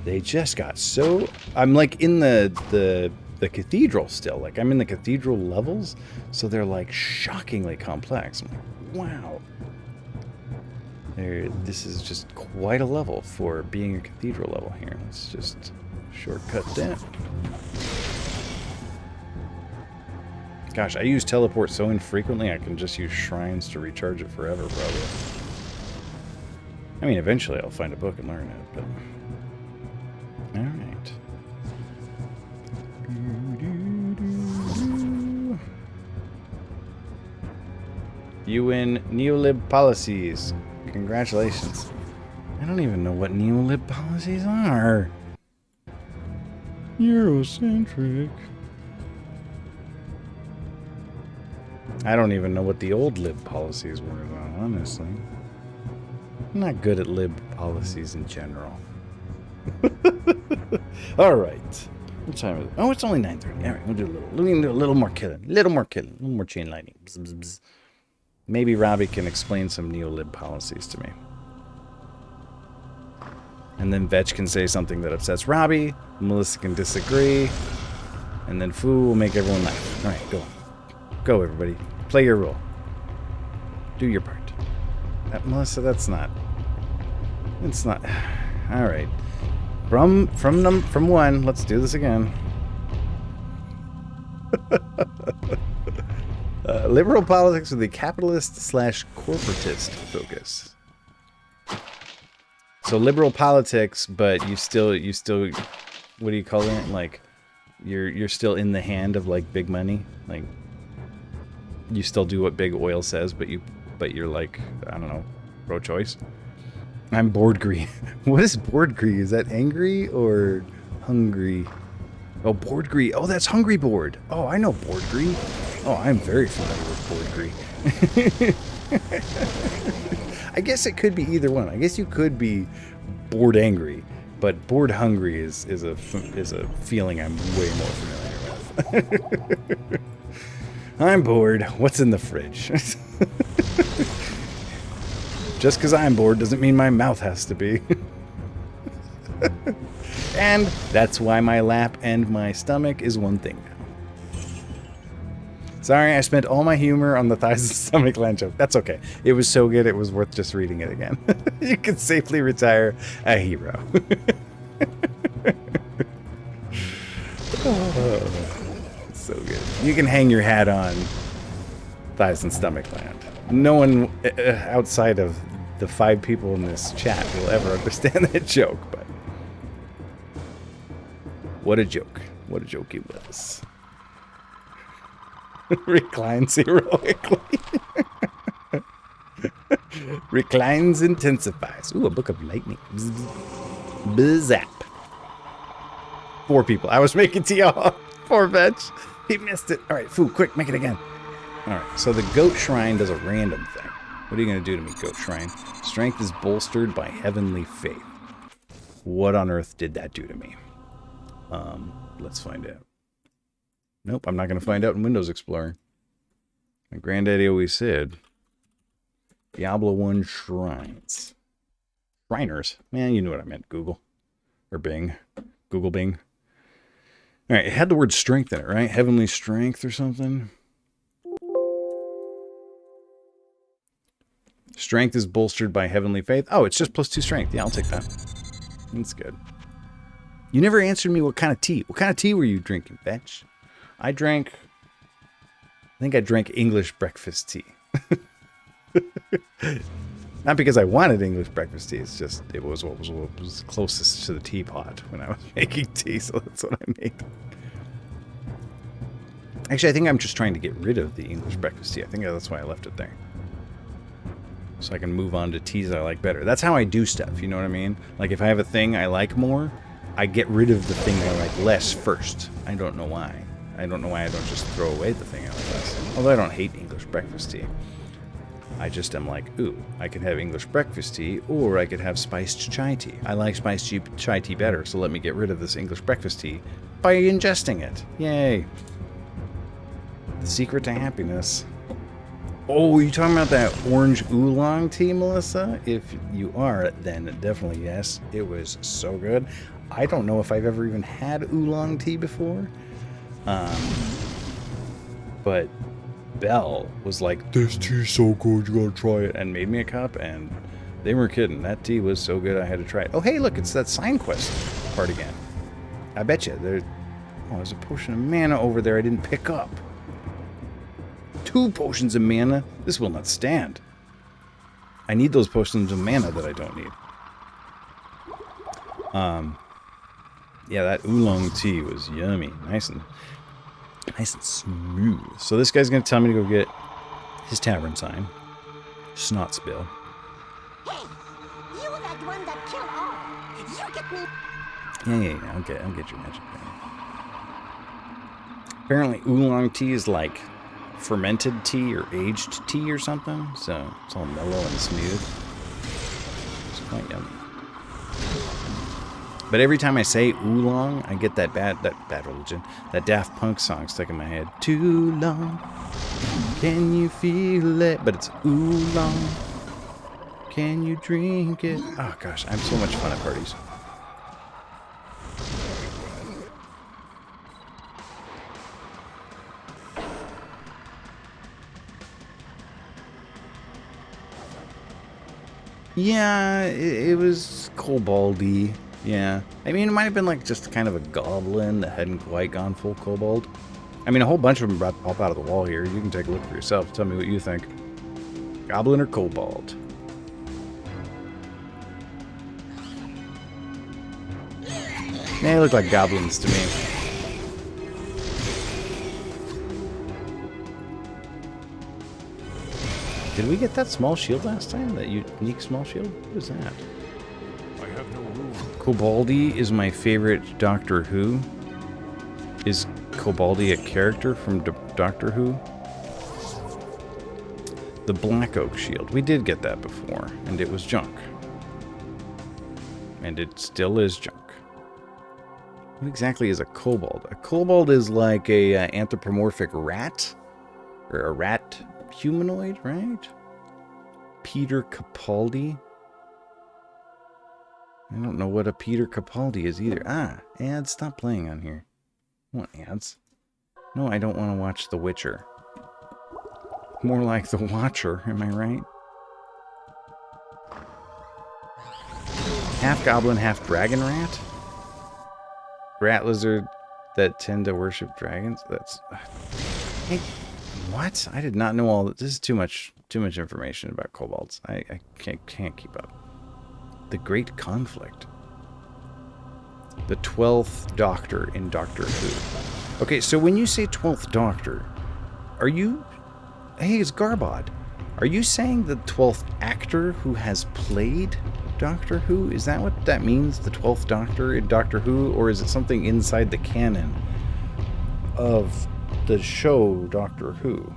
they just got so... I'm like in the cathedral still. Like I'm in the cathedral levels, so they're like shockingly complex. I'm like, wow. This is just quite a level for being a cathedral level here. Let's just shortcut that. Gosh, I use teleport so infrequently I can just use shrines to recharge it forever, probably. I mean, eventually I'll find a book and learn it, but... Alright. You win neolib policies. Congratulations. I don't even know what neolib policies are. Eurocentric. I don't even know what the old lib policies were, though, honestly. I'm not good at lib policies in general. All right. What time is it? Oh, it's only 9:30. All right, we'll do a little more killing. A little more chain lightning. Bzz, bzz, bzz. Maybe Robbie can explain some neo-lib policies to me. And then Vetch can say something that upsets Robbie. Melissa can disagree. And then Fu will make everyone laugh. All right, go. Go, everybody. Play your role. Do your part. Melissa, that's not... It's not... All right. From 1, let's do this again. Liberal politics with a capitalist/corporatist focus. So liberal politics, but you still, what do you call it? Like, you're still in the hand of like big money. Like, you still do what big oil says, but you're like, I don't know, pro-choice. I'm bored-gree. What is bored-gree? Is that angry or hungry? Oh, bored-gree. Oh, that's hungry bored. Oh, I know bored-gree. Oh, I'm very familiar with bored-gree. I guess it could be either one. I guess you could be bored-angry, but bored-hungry is a feeling I'm way more familiar with. I'm bored. What's in the fridge? Just because I'm bored doesn't mean my mouth has to be. And that's why my lap and my stomach is one thing now. Sorry, I spent all my humor on the thighs and stomach land joke. That's okay. It was so good, it was worth just reading it again. You can safely retire a hero. Oh, so good. You can hang your hat on thighs and stomach land. No one outside of the 5 people in this chat will ever understand that joke, but what a joke. What a joke it was. Reclines heroically. Reclines intensifies. Ooh, a book of lightning. Bzzap. 4 people. I was making tea off. Poor Vetch. He missed it. All right, Fu, quick, make it again. All right, so the goat shrine does a random thing. What are you going to do to me, goat shrine? Strength is bolstered by heavenly faith. What on earth did that do to me? Let's find out. Nope, I'm not going to find out in Windows Explorer. My granddaddy always said, Diablo 1 shrines. Shriners. Man, you knew what I meant, Google. Or Bing. Google Bing. All right, it had the word strength in it, right? Heavenly strength or something. Strength is bolstered by heavenly faith. Oh, it's just +2 strength. Yeah, I'll take that. That's good. You never answered me what kind of tea. What kind of tea were you drinking, Vetch? I think I drank English breakfast tea. Not because I wanted English breakfast tea. It's just, it was what was closest to the teapot when I was making tea, so that's what I made. Actually, I think I'm just trying to get rid of the English breakfast tea. I think that's why I left it there. So I can move on to teas I like better. That's how I do stuff, you know what I mean? Like, if I have a thing I like more, I get rid of the thing I like less first. I don't know why. I don't know why I don't just throw away the thing I like less. Although I don't hate English breakfast tea. I just am like, ooh, I could have English breakfast tea, or I could have spiced chai tea. I like spiced chai tea better, so let me get rid of this English breakfast tea by ingesting it. Yay. The secret to happiness. Oh, you talking about that orange oolong tea, Melissa? If you are, then definitely yes. It was so good. I don't know if I've ever even had oolong tea before. But Belle was like, this tea's so good, you gotta try it, and made me a cup, and they weren't kidding. That tea was so good I had to try it. Oh, hey, look, it's that sign quest part again. I bet you there's a potion of mana over there I didn't pick up. 2 potions of mana. This will not stand. I need those potions of mana that I don't need. Yeah, that oolong tea was yummy. Nice and smooth. So this guy's going to tell me to go get his tavern sign. Snot spill. Hey, you that one that killed all. You get me. Yeah. I'll get your magic berry. Apparently, oolong tea is like fermented tea or aged tea or something. So it's all mellow and smooth. It's quite yummy. But every time I say oolong, I get that bad religion, that Daft Punk song stuck in my head. Too long, can you feel it? But it's oolong, can you drink it? Oh gosh, I'm so much fun at parties. Yeah, it was koboldy. Yeah. I mean, it might have been like just kind of a goblin that hadn't quite gone full kobold. I mean, a whole bunch of them pop out of the wall here. You can take a look for yourself. Tell me what you think. Goblin or kobold? They look like goblins to me. Did we get that small shield last time? That unique small shield? What is that? I have no room. Koboldi is my favorite Doctor Who. Is Koboldi a character from Doctor Who? The Black Oak Shield. We did get that before, and it was junk. And it still is junk. What exactly is a kobold? A kobold is like a anthropomorphic rat. Or a rat humanoid, right? Peter Capaldi. I don't know what a Peter Capaldi is either. Ah, ads. Stop playing on here. I want ads. No, I don't want to watch The Witcher. More like The Watcher, am I right? Half goblin, half dragon rat? Rat lizard that tend to worship dragons? That's... Hey, what? I did not know all that. This is too much information about kobolds. I can't keep up. The Great Conflict. The 12th Doctor in Doctor Who. Okay, so when you say 12th Doctor, are you... Hey, it's Garbod. Are you saying the 12th actor who has played Doctor Who? Is that what that means? The 12th Doctor in Doctor Who? Or is it something inside the canon of the show Doctor Who?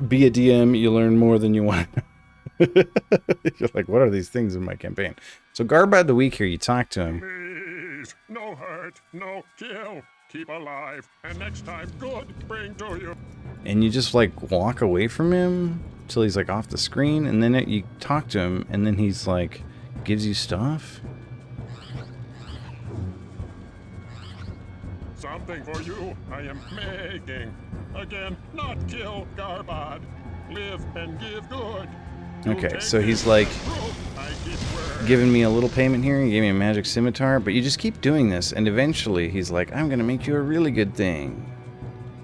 Be a DM, you learn more than you want. You're like, what are these things in my campaign? So Garbad the Week here, you talk to him. Please, no hurt, no kill. Keep alive, and next time good bring to you. And you just like walk away from him till he's like off the screen, and then you talk to him, and then he's like gives you stuff. Something for you I am making. Again, not kill Garbad. Live and give good. Okay, so he's like giving me a little payment here. He gave me a magic scimitar, but you just keep doing this, and eventually he's like, I'm gonna make you a really good thing.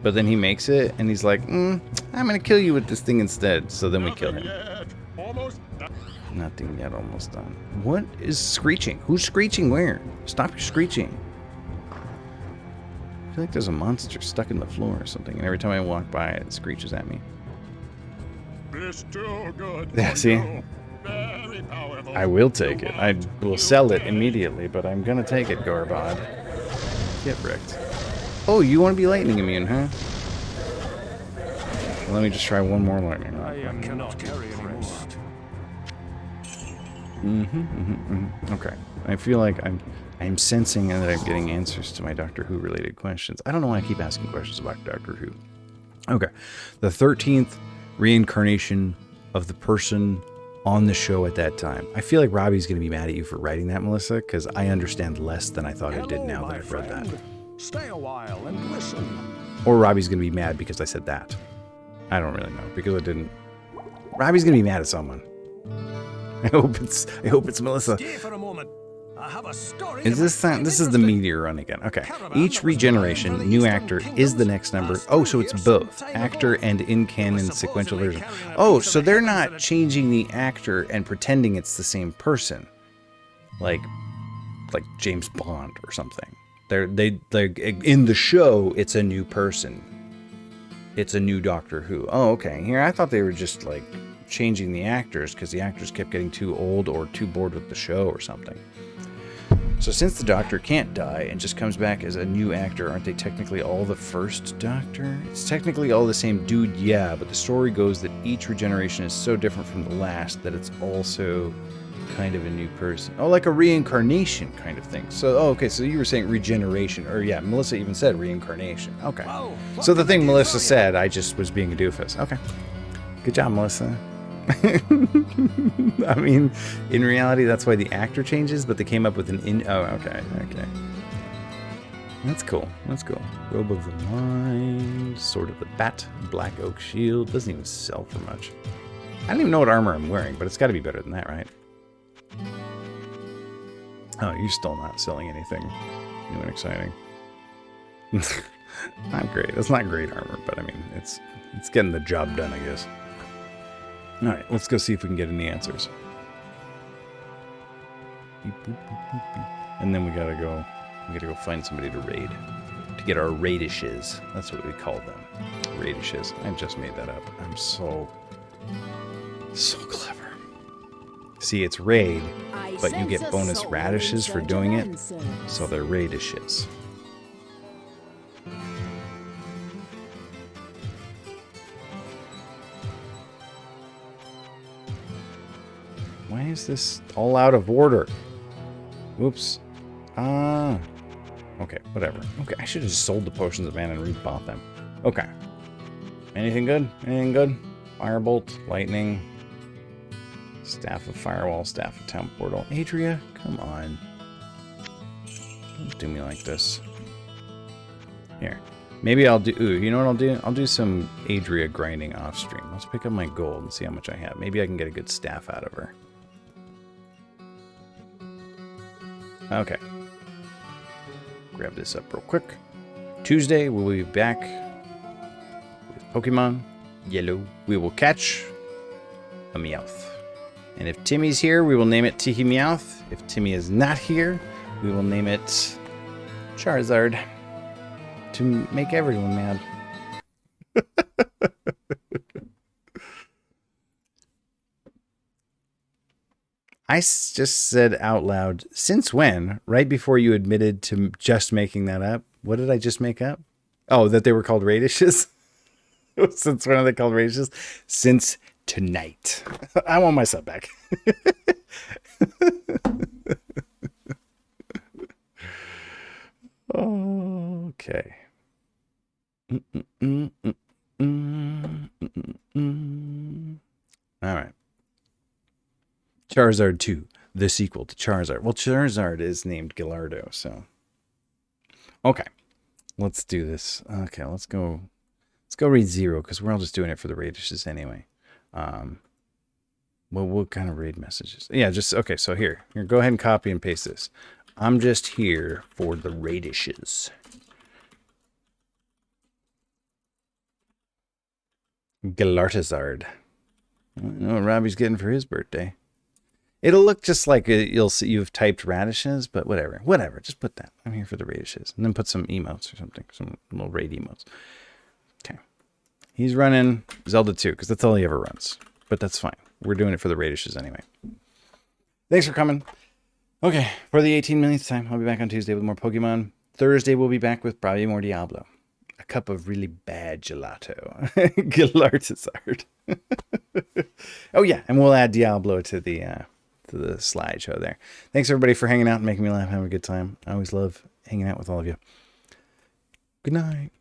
But then he makes it, and he's like, I'm gonna kill you with this thing instead. So then we kill him. Nothing yet, almost done. What is screeching? Who's screeching where? Stop your screeching. I feel like there's a monster stuck in the floor or something, and every time I walk by it screeches at me. It's too good. Yeah, see? Very powerful. I will take it. I will sell it immediately, but I'm gonna take it, Garbod. Get wrecked. Oh, you want to be lightning immune, huh? Well, let me just try one more lightning. I cannot carry anymore. Okay. I feel like I'm sensing that I'm getting answers to my Doctor Who related questions. I don't know why I keep asking questions about Doctor Who. Okay. The 13th reincarnation of the person on the show at that time. I feel like Robbie's going to be mad at you for writing that, Melissa, because I understand less than I thought I did now that I've read that. Stay a while and listen. Or Robbie's going to be mad because I said that. I don't really know, because I didn't. Robbie's going to be mad at someone. I hope it's Melissa. Stay for a moment. I have a story. Is this this is the meteor run again? Okay. Each regeneration, new actor is the next number. Oh, so it's both actor and in canon sequential version. Oh, so they're not changing the actor and pretending it's the same person, like James Bond or something. They're in the show. It's a new person. It's a new Doctor Who. Oh, okay. Here I thought they were just like changing the actors because the actors kept getting too old or too bored with the show or something. So since the Doctor can't die and just comes back as a new actor, aren't they technically all the first Doctor? It's technically all the same dude, yeah, but the story goes that each regeneration is so different from the last that it's also kind of a new person. Oh, like a reincarnation kind of thing. So, oh, okay, so you were saying regeneration, or yeah, Melissa even said reincarnation. Okay. So the thing Melissa said, I just was being a doofus. Okay. Good job, Melissa. I mean, in reality, that's why the actor changes, but they came up with an oh, okay. That's cool. That's cool. Robe of the Mind, Sword of the Bat, Black Oak Shield. Doesn't even sell for much. I don't even know what armor I'm wearing, but it's got to be better than that, right? Oh, you're still not selling anything new and exciting. Not great. It's not great armor, but I mean, it's getting the job done, I guess. All right, let's go see if we can get any answers. And then we gotta go find somebody to raid, to get our raidishes. That's what we call them, raidishes. I just made that up. I'm so clever. See, it's raid, but you get bonus radishes for doing it, so they're raidishes. Why is this all out of order? Whoops. Okay, whatever. Okay, I should have just sold the potions of mana and rebought them. Okay. Anything good? Anything good? Firebolt, lightning, Staff of Firewall, Staff of Town Portal. Adria, come on. Don't do me like this. Here. Maybe I'll do... Ooh, you know what I'll do? I'll do some Adria grinding off stream. Let's pick up my gold and see how much I have. Maybe I can get a good staff out of her. Okay. Grab this up real quick. Tuesday, we'll be back with Pokemon Yellow. We will catch a Meowth. And if Timmy's here, we will name it Tiki Meowth. If Timmy is not here, we will name it Charizard. To make everyone mad. I just said out loud, since when? Right before you admitted to just making that up. What did I just make up? Oh, that they were called radishes? Since when are they called radishes? Since tonight. I want my sub back. Okay. All right. Charizard 2, the sequel to Charizard. Well, Charizard is named Gallardo, so. Okay. Let's do this. Okay, let's go read 0, because we're all just doing it for the radishes anyway. Well, what kind of raid messages? Yeah, just, okay, so here, go ahead and copy and paste this. I'm just here for the radishes. Galartazard. I don't know what Robbie's getting for his birthday. It'll look just like you'll see you've typed radishes, but whatever. Whatever. Just put that. I'm here for the radishes. And then put some emotes or something. Some little raid emotes. Okay. He's running Zelda 2, because that's all he ever runs. But that's fine. We're doing it for the radishes anyway. Thanks for coming. Okay. For the 18 millionth time, I'll be back on Tuesday with more Pokemon. Thursday, we'll be back with probably more Diablo. A cup of really bad gelato. Galartazard. Oh, yeah. And we'll add Diablo to the slideshow there. Thanks, everybody, for hanging out and making me laugh and having a good time. I always love hanging out with all of you. Good night.